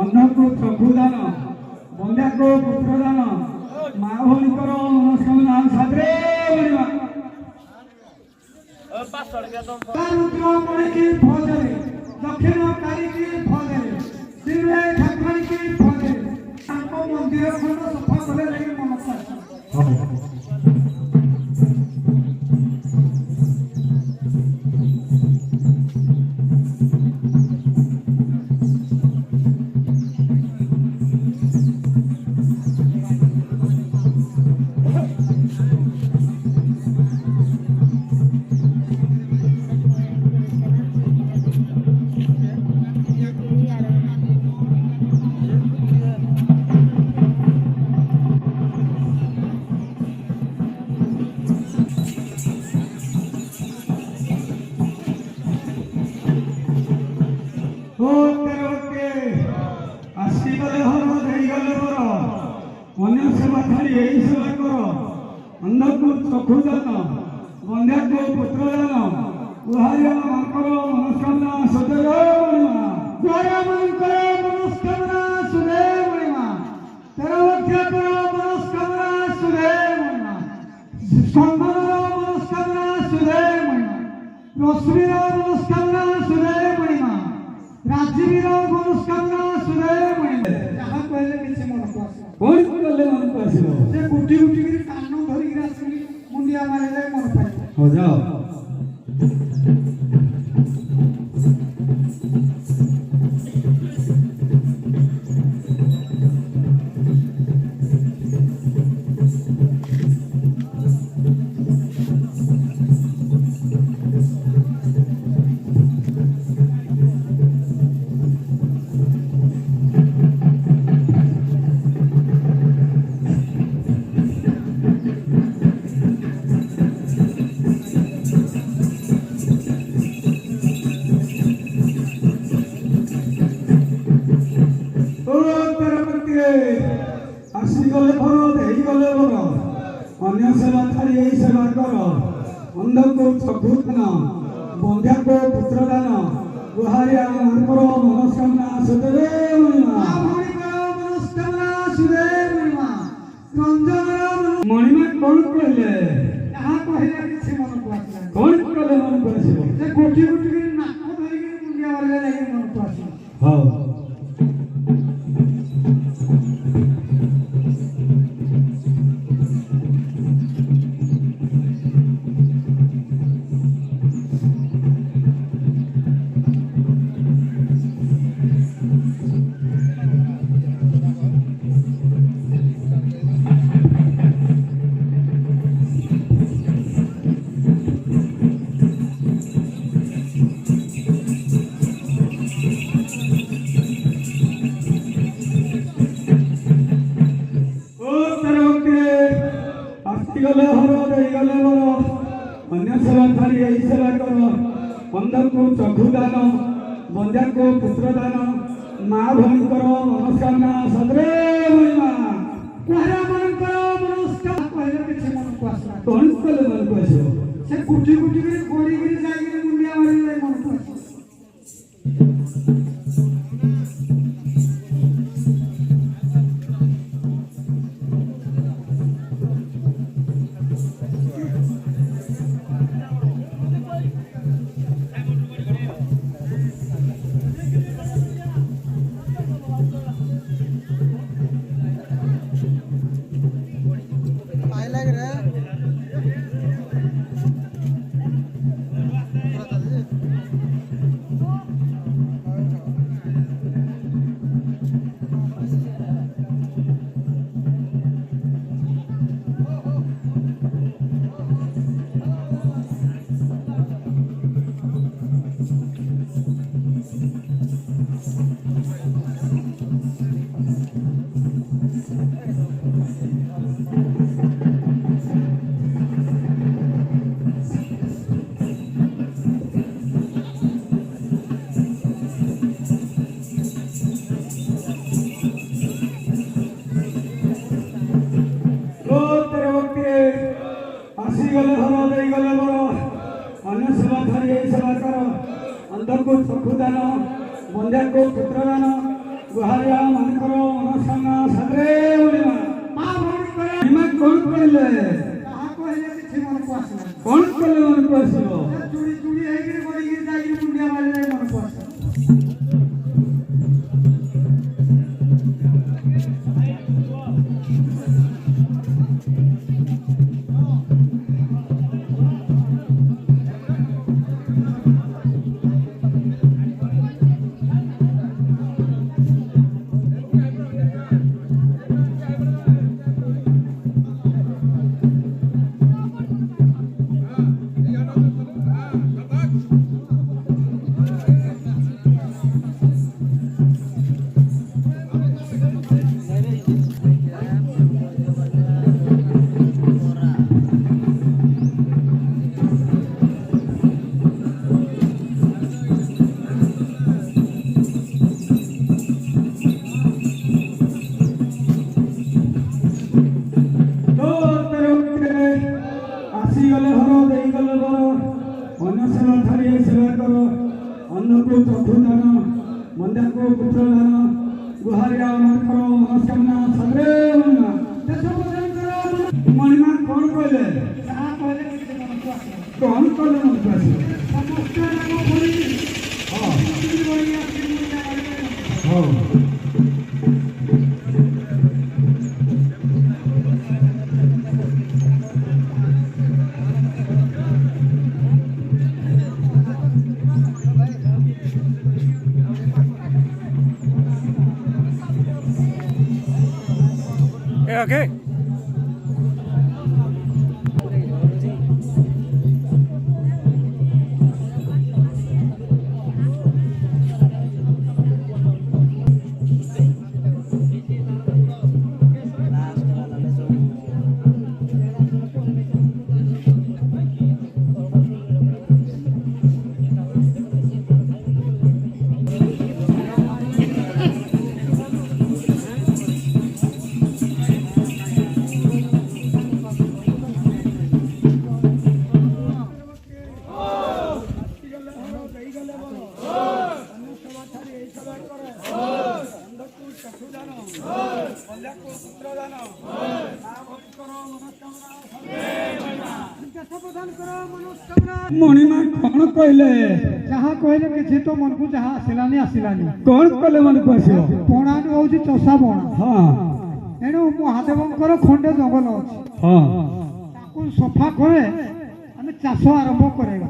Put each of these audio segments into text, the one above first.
अन्नको चक्षुदान बंध्याको पुत्रदान माँ भौणीकर मनस्कामना सादरे बढिबा दक्षिणकारी की फौजरे श्रीमय ठाकुराणी की फौजरे मंदिर खंड सफा कले लगे मन चक्षुदान बंध्याको पुत्रदान गुहारिया मानकर मनस्कामना सदैव बढिबा गुहारिया मानकर मनस्कामना सदैव बढिबा 13 लक्षकर मनस्कामना सदैव बढिबा सम्मानर मनस्कामना सदैव बढिबा रश्मिर मनस्कामना सदैव बढिबा राजीवीर मनस्कामना सदैव बढिबा जहाँ कहले किछि मन को कोन कहले मन को आसीबो से गुटी गुटी के कान धरि के आसीबी मुंडिया मारे ले मन पाई हो जाओ अन्नको चक्षुदान बंध्याको पुत्रदान गुहारिया मानकर मनस्कामना सदैव बढिबा मनस्कामना सदैव बढिबा रंजन मणिमा कोन कहले कहा कहले किछि मन को आसला कोन कहले मन को आसीबो से गोटी गोटी के नाक धरि के मुंडिया मारे लागे मन को आसी हां चक्षुदान बंध्याको पुत्रदान माँ भौणीकर मनस्कामना सदैव बढिबा गुहारिया मानकर मनस्कामना कहले किछि मन को आसला कोन कहले मन को आसीबो से गुटी गुटी के गोड़ी गिरी जाई के मुंडिया मारे ले मन को आसी ଆସିଗଲେ ଘର ଦେଇଗଲେ ବର ଅନ୍ୟ ସେବା ଧରି ଏଇ ସେବା କର ଅନ୍ଧକୁ ଚକ୍ଷୁ ଦାନ ବନ୍ଧ୍ୟାକୁ ପୁତ୍ର ଦାନ ଗୁହାରିଆ ମାନଙ୍କର ମନସ୍କାମନା ସାଗରେ ବୋଲିମା ମା ଭଉଣୀଙ୍କର ଏମା କଣ କହିଲେ ଯାହା କହିଲେ କିଛି ମନକୁ ଆସିଲା କଣ କଲେ ମନକୁ ଆସିବ ଚୁଡ଼ି ଚୁଡ଼ି ହେଇକିରି କରିକିରି ଯାଇକିରି ମୁଣ୍ଡିଆ ମାରିଲେ ମନକୁ ଆସିଲା ଆସିଗଲେ ଘର ଦେଇଗଲେ ବର ଅନ୍ୟ ସେବା ଧରି ଏଇ ସେବା କର ଅନ୍ନକୁ ଚକ୍ଷୁ ଦାନ ବନ୍ଧ୍ୟାକୁ ପୁତ୍ର ଦାନ ଗୁହାରିଆ ମାନଙ୍କର ମନସ୍କାମନା ସାଗରେ ବୋଲିମା ମଣିମା କଣ କହିଲେ ଯାହା କହିଲେ କିଛି ମନକୁ ଆସିଲା କଣ କଲେ ମନକୁ ଆସିବ ସମସ୍ତେ ନାମ ଭୁଲି ହଁ ଚୁଡ଼ି ବଳି ଆସିକିରି ମୁଣ୍ଡିଆ ମାରିଲେ ହଉ Okay. ମଣିମା କଣ କହିଲେ ଯାହା କହିଲେ କିଛି ତ ମନକୁ ଯାହା ଆସିଲାନି ଆସିଲାନି କଣ କଲେ ମନକୁ ଆସିବ ପଣାଟି ହଉଛି ଚଷା ପଣା ହଁ ଏଣୁ ମହାଦେବଙ୍କର ଖଣ୍ଡେ ଜଙ୍ଗଲ ଅଛି ହଁ ତାକୁ ସଫା କରେ ଆମେ ଚାଷ ଆରମ୍ଭ କରେଇବା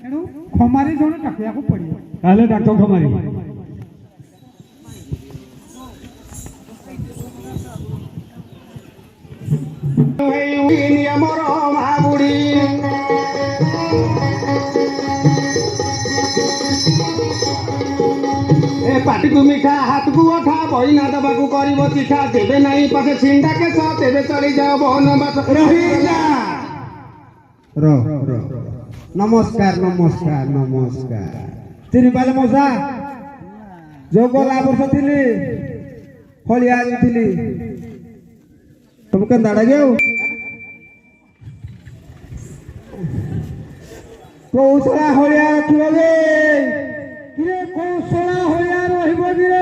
ଏଣୁ ଖମାରି ଜଣେ ଡାକିବାକୁ ପଡ଼ିବ ତାହେଲେ ଡାକ ଖମାରି ଆମର ମହାବୁଢ଼ୀ ଏ ପାଟିକୁ ମିଠା ହାତକୁ ଅଠା ବଇନା ଦେବାକୁ କରିବ ଚିଠା ଦେବେ ନାହିଁ ପାଖେ ଛିଣ୍ଡା କେଶ ତେବେ ଚଳିଯାଅ ବହନ ବାସ ରହିଲା ନମସ୍କାର ନମସ୍କାର ନମସ୍କାର ଚିନି ପାଇଲେ ମଉସା ଯୋଉ ଗଲା ବର୍ଷ ଥିଲି ହଳିଆ ଥିଲି ତମେ କେନ୍ତା ଡାକି ଆଉ କୌଶଳା ହଳିଆ ରଖିବ ଯେ କିରେ କୌଶଳା ହଳିଆ ରହିବ କିରେ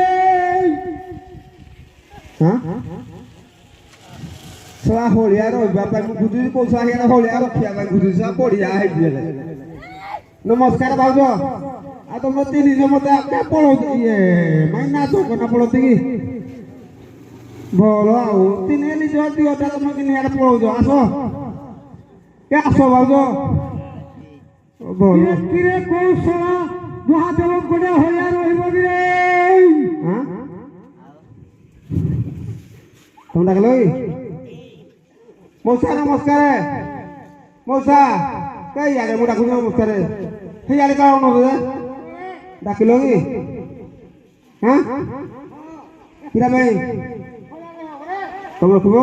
ଶଳା ହଳିଆ ରହିବା ପାଇଁ ମୁଁ ଖୋଜୁଛି କୌଶଳା ହଳିଆ ରଖିବା ପାଇଁ ଖୋଜୁଛି ବଢିଆ ହେଇଛି ନମସ୍କାର ଭାଉଜ ଆଉ ତମର ତିନି ଜଣ ମତେ ପଳଉଛି ଇଏ ମାନେ ନାଚ କନା ପଳଉଛି କି ଭଲ ଆଉ ତିନି ନିଜ ଦିଅଟା ତମେ ତିନି ଆଡେ ପଳଉଛ ଆସ ଏ ଆସ ଭାଉଜ ଭଲ କିରେ କୌଶଳା ମହାଦେବଙ୍କର ହଳିଆ ରହିବ କିରେ ତମେ ଡାକିଲ କି ମଉସା ନମସ୍କାର ମଉସା କାଇଁ ଇଆଡେ ମୁଁ ଡାକୁଛି ନମସ୍କାର ସେଇଆଡେ କାରଣ ନବେ ଡାକିଲ କି କିରା ପାଇଁ ତମେ ରଖିବ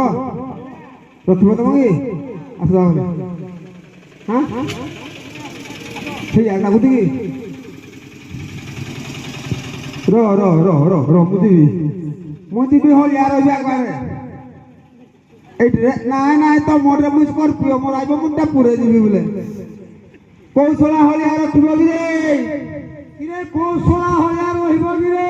ତମ କି ଆସ ସେଇଆଡେ ଡାକୁଛି କି ମୁଁ ଯିବି ହଳିଆ ରହିବି ଆଗରେ এইটে নাই নাই তো মোরে মুই স্করপিও মোর আইব মুন্ডা পুরে দিবি বলে কৌশলা হলি আর রখিব কি রে কিরে কৌশলা হলে আর রহিব কি রে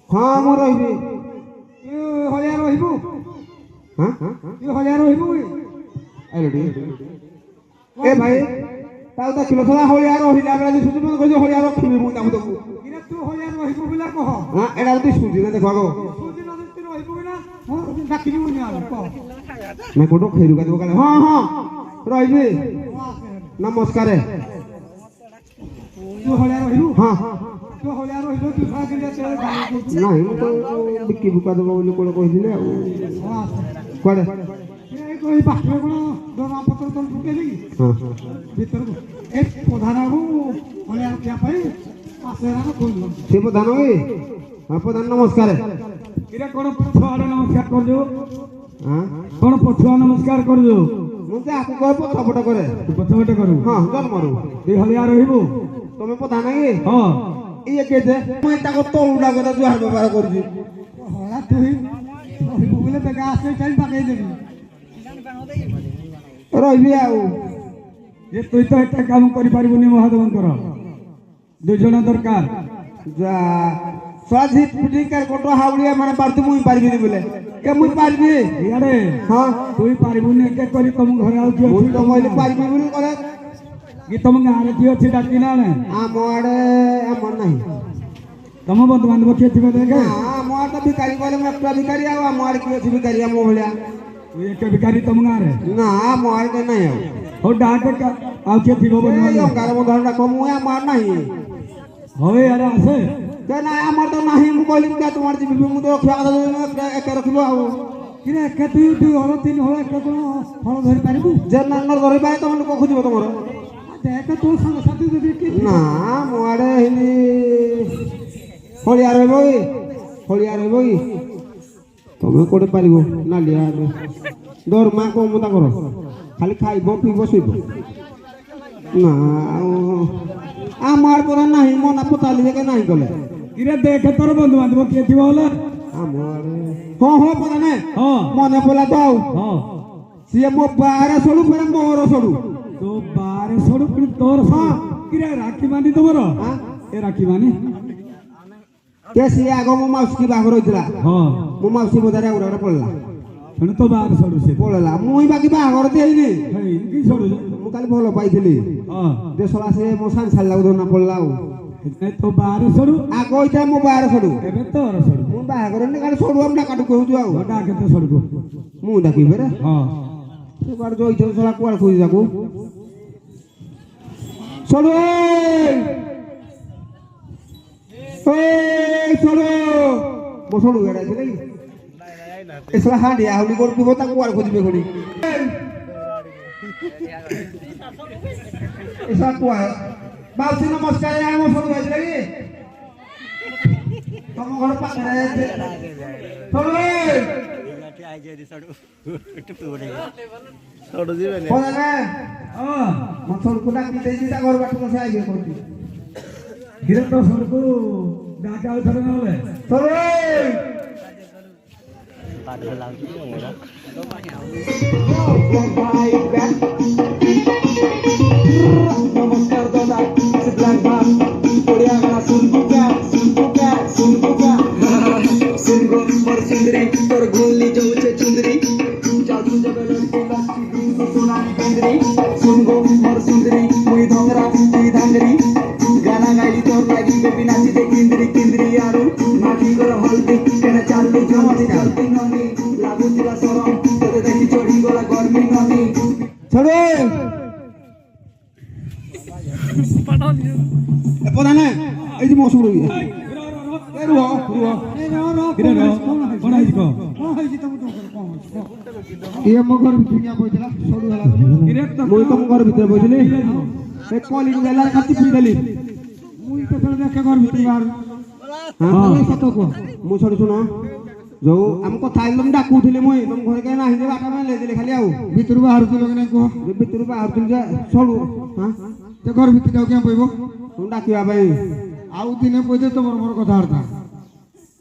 হ্যাঁ মো রহিবি হলে আর রহিব হ্যাঁ হলে আর রহিব আইলডি এ ভাই তাও তা কিলোছলা হলি আর রহিলা বেলা সুজি মন কইছো হলি আর রখিবি মুই তামু দেখু কিরে তুই হলে আর রহিব বলে কহ হ্যাঁ এটা তুই সুজি না দেখো আগো সুজি নদী তুই রহিব কিনা ডাকিনি মুই আর কহ না কোটো খেরু কা দেব কালে হ্যাঁ হ্যাঁ রহিবি নমস্কারে তুই হলে আর রহিব হ্যাঁ তুই হলে আর রহিব তুই সারা দিন তেল গালি করছিস নাই মু তো বিকি বুকা দেব বলি কোলে কইছিলে আর কোড়ে এই কই বাক্রে কোন দরমা পত্র তোর ঢুকে দি হ্যাঁ ভিতরକୁ এই প্রধানবাবু হলে আর কিয়া পাই আসে না কইলো সে প্রধান ওই হ্যাঁ প্রধান নমস্কারে কিরে কোন পছুଆଡେ নমସ୍କାର করજો হ্যাঁ কোন পছୁଆ নমସ୍କାର করજો ମୁଁ ତ ଆକୁ କହ ପଛପଟ କରେ ତୁ ପଛପଟେ କରୁ ହଁ ଜନ୍ମରୁ ତୁଇ ହଳିଆ ରହିବୁ ତମେ ପ୍ରଧାନ କି ହଁ ଇଏ କେତେ ମୁଁ ତାକୁ ତଳୁଟା କଥା ଜୁହାର ବ୍ୟବହାର କରୁଛି হলা তুই রহিব বলে বেগা আসে চাই বাগাই দেবি ରହିବି ଆଉ ଯେ ତୁଇ ତ ଏତେ କାମ କରିପାରିବୁନି ମହାଦେବଙ୍କର ଦୁଇ ଜଣ ଦରକାର ଯା ସ୍ୱାଧୀନ ପିଠିକାର କୋଟ ହାଉଳିଆ ମାନେ ପାରୁଛୁ ମୁଇଁ ପାରିବିନି ବୋଲେ କେ ମୁଇଁ ପାରିବି ଇଆଡେ ହଁ ତୁଇ ପାରିବୁନି ଏକେ କରି ତମ ଘରେ ଆଉ କିଏ ମୁଁ ଅଛି ତ କହିଲି ପାରିବି ବୋଲି କରେ କି ତମ ଗାଁରେ କିଏ ଅଛି ଡାକିନା ଆଣେ ଆମ ଆଡେ ଆମର ନାହିଁ ତମ ବନ୍ଧୁବାନ୍ଧବ କିଏ ଥିବେ ଦେଖେ ନା ଆମ ଆଡେ ତ ଭିକାରୀ କହିଲେ ମୁଁ ଏକା ଭିକାରୀ ଆଉ ଆମ ଆଡେ କିଏ ଅଛି ଭିକାରୀ ଆମ ଭଳିଆ ତୁଇ ଏକେ ଭିକାରୀ ତମ ଗାଁରେ ନା ଆମ ଆଡେ ନାହିଁ ଆଉ ହଉ ଡାକେ ଆଉ କିଏ ଥିବ ବନ୍ଧୁବାନ୍ଧବ ଲଙ୍କାର ମୋ ଧର ଡାକ ମୁଁ ଆମ ଆଡେ ନାହିଁ ହଉ ଇଆଡେ ଆସେ ସେ ନାହିଁ ଆମର ତ ନାହିଁ ମୁଁ କହିଲି ମୁଁ ତୁମର ଯିବି ମୁଁ ତ ରଖିବା କଥା ଏକା ରଖିବ ଆଉ কিরে একে তুই দুই হল তিন হল একে কোন ফল ধরি পারিবু যে নাঙ্গল ধରି ପାରେ ତମେ ଲୋକ ଖୋଜିବ ତମର দেখে তোর সাথে যদি কি ନା ମୋ ଆଡେ ହେଲି ହଳିଆ ରହିବ କି ହଳିଆ ରହିବ କି ତମେ କୋଉଠି ପାରିବ ନାଲିଆ ଦରମା କମ ତାଙ୍କର ଖାଲି ଖାଇବ ପିଇବ ଶୋଇବ ନା ଆଉ ଆମ ଆଡେ ପରା ନାହିଁ ମନା ପଚାରିଲି ଯେ ନାହିଁ କଲେ କିରେ ଦେଖେ ତୋର ବନ୍ଧୁବାନ୍ଧବ କିଏ ଥିବ ହେଲା ଆମ ଆଡେ ହଁ ହଁ ପରା ନେ ହଁ ମନେ ପଡିଲା ତ ଆଉ ହଁ ସିଏ ମୋ ବାହାରେ ସଡୁ ଫେରେ ମୋର ସଡୁ ତୋ ବାରେ ସଡୁ ପୁଣି ତୋର ହଁ କିରେ ରାକ୍ଷୀ ବାନ୍ଧି ତମର ହଁ ଏ ରାକ୍ଷୀ ବାନ୍ଧି କେ ସିଏ ଆଗ ମୋ ମାଉସୀ ବାହାଘର ହେଇଥିଲା ହଁ ମୋ ମାଉସୀ ବଜାରରେ ଆଉ ଗୋଟେ ପଡିଲା ପୁଣି ତୋ ବାରେ ସଡୁ ସେ ପଳେଇଲା ମୁଇଁ ବାକି ବାହାଘର ଦେଇନି ହେଇ କି ସଡୁ ମୁଁ କାଲି ଭଲ ପାଇଥିଲି ହଁ ଦେଶଲା ସେ ମୋ ସାଙ୍ଗେ ଛାଡ଼ିଲାକୁ ଧନା ପଡିଲା ଆଉ ସେଥିପାଇଁ ତୋ ବାରେ ସଡୁ ଆଗ ହେଇଥିଲା ମୋ ବାହାରେ ସଡୁ ଏବେ ତୋର ସଡୁ ମୁଁ ବାହାଘର ନି କାଲି ସଡୁ ଆମେ ଡାକାଟୁ କହୁଛୁ ଆଉ ଡାକେ ତ ସଡୁ ମୁଁ ଡାକିବି ଫେରେ ହଁ ସେ କୁଆଡେ ଜଇଥିବ ଶଳା କୁଆଡେ ଖୋଜି ତାକୁ ସଡୁ ସଡୁ ମୋ ସଡୁ ଏଡା ଥିଲେ କି ଏ ଶଳା ହାଣ୍ଡିଆ ହାଉଲି କରୁଥିବ ତାକୁ କୁଆଡେ ଖୋଜିବେ ଖୋଜି ଏ ଶଳା କୁଆଡେ ମାଉସୀ ନମସ୍କାର ମୋ ସଡୁ ଆସିଲେ କି ତମ ଘର ପାଖରେ ସଡୁ ପଦାନେ ହଁ ମୋ ସଡୁକୁ ଡାକି ଦେଇଛି ତା ଘର ବାଟକୁ ସେ ଆଇବେ କରୁଛି କିରେ ତୋ ସଡୁକୁ ଡାକେ ଆଉ ଥରେ ନହେଲେ ସଡୁ नमस्कार दादा सिद्धलाल बाप ओडिया गाना सुनबुका सुनगो मोर सुंदरी तोर गोली जाऊचे चुंदरी जादू जबे लड़की लड़की दिन को सोनानी केंद्री सुनगो मोर सुंदरी मुई धंगरा ती धांगरी गाना गाइली तोर लागी बेबी नाची दे केंद्री केंद्री आरू माटी कर हल्दी केना चालू जमती चलती ननी लागू जिला सरम तोरे देखी चढ़ी गला गर्मी ननी ସଡୁ ପଦାନେ ଏଇଠି ମୋ ସଡୁ ରୁହ ରୁହ କିରେ ର କଣ ହେଇଛି କହ কোন হইছি তুমি তো কোন ଇଏ ମୋ ଘର ଭିତରେ ବଇଥିଲା ସଡୁ ହେଲା କିରେ ତ ମୁଁ ତମ ଘର ଭିତରେ ବଇଥିଲି ଏ କଲିଂ ଦେଲା କାଟି ପୁରି ଦେଲି মুই তো তোর দেখে ঘর ভিতরে বার ହଁ ସତ କୁହ ମୁଁ ସଡୁ ଶୁଣ ଯୋଉ ଆମ କଥା ହେଇଗଲ ମୁଁ ଡାକୁଥିଲି ମୁଇଁ ତମ ଘରେ କାହିଁ ନାହିଁ ଯେ ବାଟ ପାଇଁ ଲେଇଦେଲି খালি ଆଉ ভিতরে বাহারুছিল কি নাই কহ ଯେ ଭିତରୁ ବାହାରୁଥିଲି ଯେ ସଡୁ ହଁ তে ঘর ভিতরে যাও কেন পাইব তুমি ଡାକିବା ପାଇଁ ଆଉ ଦିନେ ପଇଦେ ତମର ମୋର କଥା ବାର୍ତ୍ତା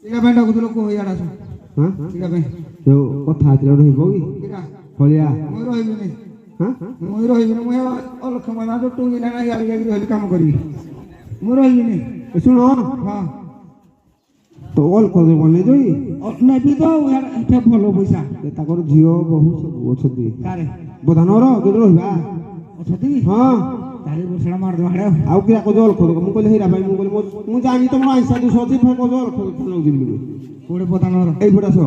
ଏଇଟା ପାଇଁ ଡାକୁଥିଲ କୋଉ ଇଆଡେ ଆସ ହଁ ଏଇଟା ପାଇଁ ଯୋଉ କଥା ହେଇଥିଲା ରହିବ କି ଏଇଟା ହଳିଆ ମୁଁ ରହିବିନି ହଁ ମୁଁ ରହିବିନି ମୁଁ ଅଲକ୍ଷ ମନା ଯୋଉ ଟୁଙ୍ଗିଲା ନା ଇଆଡେ ଯାଇକି ରହିବି କାମ କରିବି ମୁଁ ରହିବିନି ଏ ଶୁଣ ହଁ তো অল্প বনে যাই ନେବି ତ ଆଉ ଏଠି ଭଲ ପଇସା ତାଙ୍କର ଝିଅ ବହୁ ସବୁ ଅଛନ୍ତି କାରେ ବୋଧାନର କେବେ ରହିବା ଅଛନ୍ତି ହଁ ତାହେଲେ ବର୍ଷା ମାରିଦେବା ହାଡ଼େ ଆଉ କିରା କହୁଛ ଅଲ୍ପ ମୁଁ କହିଲି ହେଇରା ଭାଇ ମୁଁ କହିଲି ମୁଁ ଜାଣି ତମର ଆଇଁଷା ଦୁଷ ଅଛି ଫେର କହୁଛ ଅଲ୍ପ ନେଉଛି ବୋଲି କୋଉଠି ପ୍ରଧାନର এইপট আস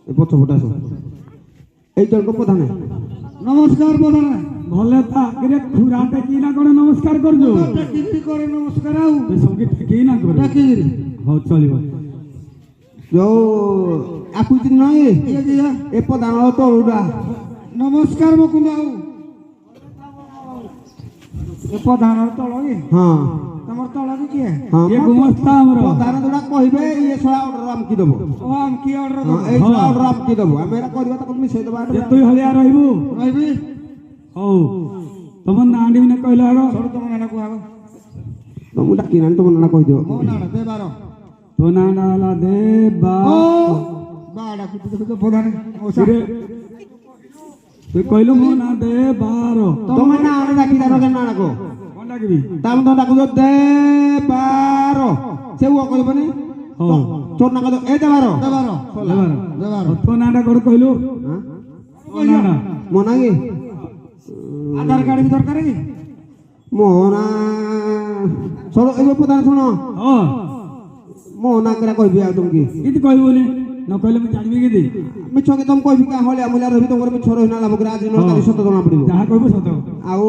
এই পছপট আস এই জনক প্রধান ନମସ୍କାର ପ୍ରଧାନ ভলে তা কিরে খুরা টেকি না করে নমস্কার করছো ଡାକିକିରି କରେ ନମସ୍କାର ଆଉ সঙ্গে টেকি না করে ଡାକିକିରି হও চলিব ଯୋଉ ଆକୁ ଚିହ୍ନ ନଏ କିଏ କିଏ ଏ ପ୍ରଧାନର ତଳୁଟା ନମସ୍କାର ମୁକୁନ୍ଦ ଆଉ ଏ ପ୍ରଧାନର ତଳ କି ହଁ ତମର ତଳ କି କିଏ ହଁ এ গুমস্তা আমার ପ୍ରଧାନ ଯୋଉଟା କହିବେ ଇଏ ଶଳା ଅର୍ଡର ଆମକି ଦବ ଓ ଆମ କିଏ ଅର୍ଡର ହଁ କରିବ ଏଇ ଶଳା ଅର୍ଡର ଆମକି ଦବ ଆମେ ଏରା କରିବା ତାକୁ ମିଶେଇ ଦବା যে তুই হলিয়া রহিবু ରହିବି হও তোমার না আন্ডি না কইলা আগ ସରୁ ତମ ନାନା କୁହ ଆଗ ତମକୁ ଡାକି ନାଣି ତମ ନାନା କହିଦିଅ ମୋ ନାନା ଦେ ବାର তো না ডালা দে বা ଓ ବା ଡାକୁଛି ଦେଖୁଛ ପ୍ରଧାନ ମଉସା কিরে তুই কইলো মো না দে বারো ତମେ ନା ଆଣେ ଡାକି ତାର କେନ ନାଣା କହ কোন ডাকবি ତାମ ତ ଡାକୁଛ ଦେ ବାର ସେ ও କହିବନି হও তোর না কହ ଏ ଦେ ବାର ଦେ ବାର দেবার ଦେ ବାର তো নাটা কোন কইলো হ্যাঁ ও না না ମୋ ନା କି ଆଧାର କାର୍ଡ ବି ଦରକାର କି ମୋ ନା ଶୁଣ ଏବେ ପ୍ରଧାନ ଶୁଣ হ্যাঁ ମୋ ନା କେରା କହିବି ଆଉ ତମକୁ ইতি কইবনি ন কইলে মু জানিবি কিদি ମିଛ କି ତମ କହିବି କା ହଳିଆ ମୁଲିଆ ରହିବି ତମର ମିଛ ରହିନା ଲାଭ କରି ଆଜି ନହେଲେ କାଲି ସତ ଜଣା ପଡିବ যাহা কইবো সত ଆଉ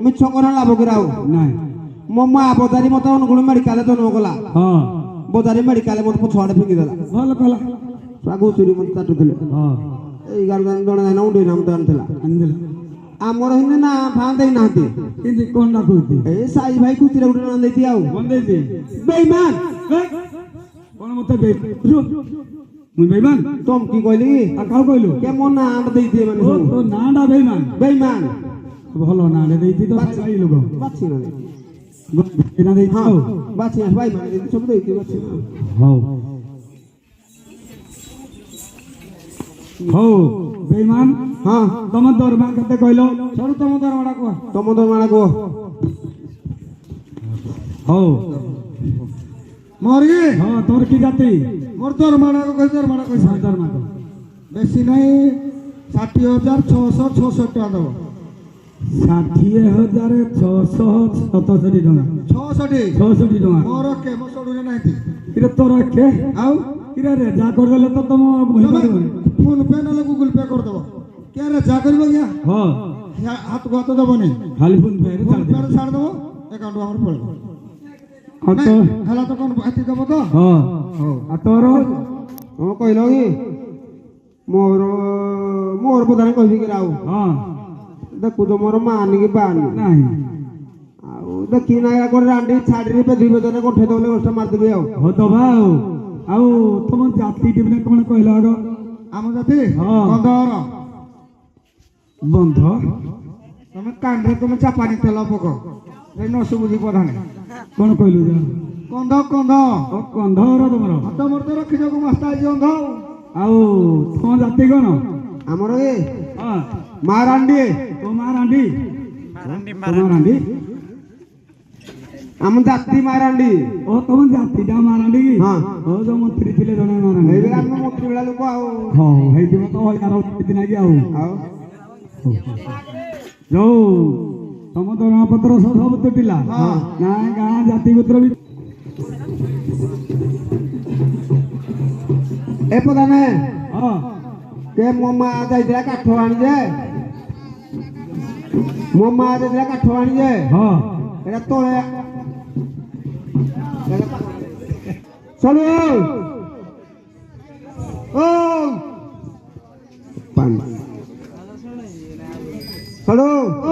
ମିଛ କର ଲାଭ କରି ଆଉ নাই ମୋ ମା ବଜାରୀ ମତେ ଅନୁଗୁଳ ମେଡିକାଲରେ ଜନ୍ମ କଲା হ্যাঁ ବଜାରୀ ମେଡିକାଲରେ ମତେ ପଛଆଡେ ଫିଙ୍ଗି ଦେଲା ভালো কলা ଘୁଷୁରୀ ମତେ ଚାଟୁଥିଲେ হ্যাঁ ଏଇ ଗାର ଜଣେ ଯାଇନା ଉଣ୍ଡେଇ ନା ମତେ ଆଣିଥିଲା আনদিলা ଆମର ହିନ୍ଦୀ ନା ଫାଁ ଦେଇନାହାନ୍ତି কিন্তু কোন না কইতি ଏଇ ସାଇ ଭାଇ ଖୁସିରେ ଗୋଟେ ନା ଦେଇଛି ଆଉ বন্দেছি ବେଇମାନ কোন মতে বে মুই বেইমান ତମ କି କହିଲି আর কাউ কইলো কে ମୋ ନାଁ ଦେଇଥିବେ ମାନେ ও ସବୁ তো নাডা বেইমান ବେଇମାନ ভালো নাডা দেইতি তো ভাই লোক ବାଛି ନା না দেইতি ହଁ তো ବାଛି ନା ଭାଇ ମାନେ ସବୁ ଦେଇଛି ବାଛି ନା হও হও বেইমান ହଁ তোমার দরমা কত কইলো ସରୁ ତମ ଦରମାଟା କୁହ ତମ ଦରମାଣା କୁହ হও ମୋର କି হ্যাঁ তোর কি জাতি ମୋର দরমাটা କହି ଦରମାଟା କହି হ্যাঁ দরমা তো ବେଶୀ ନାହିଁ 60,667 ଟଙ୍କା ଦେବ 60,677 ଟଙ୍କା 66 66 ଟଙ୍କା ମୋର କେ ମୋ ସଡୁରେ ନାହିଁ କିରେ ତୋର କେ ଆଉ କିରେ ରେ ଯା କରିଦେଲେ ତ ତମ ଭୁଲି ପାରିବନି ଫୋନ ପେ ନହେଲେ ଗୁଗଲ ପେ କରିଦେବ କେ ରେ ଯା କରିବ ଆଜ୍ଞା ହଁ ହାତକୁ ହାତ ଦେବନି ଖାଲି ଫୋନ ପେ ରେ ଫୋନ ଛାଡ଼ି ପେ ଛାଡ଼ିଦେବ ଆକାଉଣ୍ଟ ଆମର ପଳେଇବ ଆଉ ତ ହେଲା ତ କଣ ହାତୀ ଦେବ ତ ହଁ ଆଉ ତୋର ହଁ କହିଲ କି ମୋର ମୋର ପ୍ରଧାନ କହିବି କି ଆଉ ହଁ ଦେଖୁଛ ମୋର ମାନିକି ବାନି ନାହିଁ ଆଉ ଦେଖି ନା ଗୋଟେ ରାଣ୍ଡି ଛାଡ଼ିରେ ବେଦି ବେଦନେ କଣ୍ଠେଇ ଦେଲେ ଗୋଷ୍ଠ ମାରିଦେବି ଆଉ ହଉ ଦବା ଆଉ ତମ ଜାତି ଟିପରେ କଣ କହିଲ ଆଗ ଆମ ଜାତି ହଁ। କନ୍ଦର ବନ୍ଧ ତମେ କାଣ୍ଡରେ ତମେ ଚାପାଣି ତେଲ ପକ ଏ ନ ଶୁଭୁଛି ପ୍ରଧାନ କଣ କହିଲୁ ଯା କନ୍ଧ କନ୍ଧ ଓ କନ୍ଧର ତମର ତମର ତ ରଖିଛ ମାସ୍ତା ଆଜି ଅନ୍ଧ ଆଉ ତମ ଜାତି କଣ ଆମର ଏ ହଁ ମା ରାଣ୍ଡି তোমার রান্ডি তোমার রান্ডি ଆମ ଜାତି ମା ରାଣ୍ଡି ও তোমার জাতিটা মারান্ডি কি ହଁ ও যে মন্ত্রী ଥିଲେ ଜଣେ ମାରାଣ୍ଡି এইবে ଆମେ ମନ୍ତ୍ରୀ ଭଳିଆ ଲୋକ ଆଉ ହଁ ହେଇଥିବ ତ ହଜାର ଦିନ ଆগে ଆଉ ଆଉ ଯୋଉ ତମ ଦରମା ପତ୍ର ସବୁ ତୁଟିଲା ନା ଗାଁ ଜାତି ଗୋତ୍ର ବି ଏ ପ୍ରଧାନ ହଁ କେ ମୋ ମା ଯାଇଥିଲା କାଠ ଆଣି ଯେ ମୋ ମା ଯାଇଥିଲା କାଠ ଆଣି ଯେ ହଁ এটা তোলে চলো ও পান চলো ও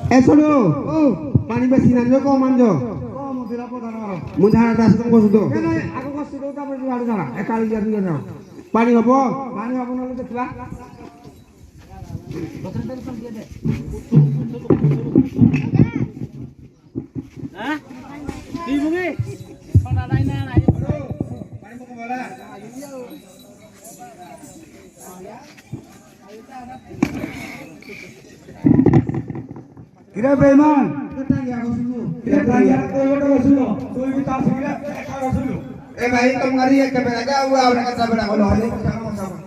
এ চলো ও পানি বেশি না কম আনজো କମ ଥିଲା ପ୍ରଧାନର ମୁଁ ଝାଡ଼ା ଦାସ ତମ କହୁଛୁ ତ ଏ ନାଇଁ ଆଗ ବସି ଦଉ ତାପରେ ଝାଡୁ ଝାଡା ଏ କାଳି ଜାତି ଯାଅ ପାଣି ହବ ପାଣି ହବ ନହେଲେ ଦେଖିବା কিরে বেমান টাঙ্গিয়া বসবো কিরে টাঙ্গিয়া কই বড় বসলো তুই কি তার সঙ্গে একা বসলো ए भाई तुम्हारी एक बेटा क्या हुआ और का बेटा बोलो हले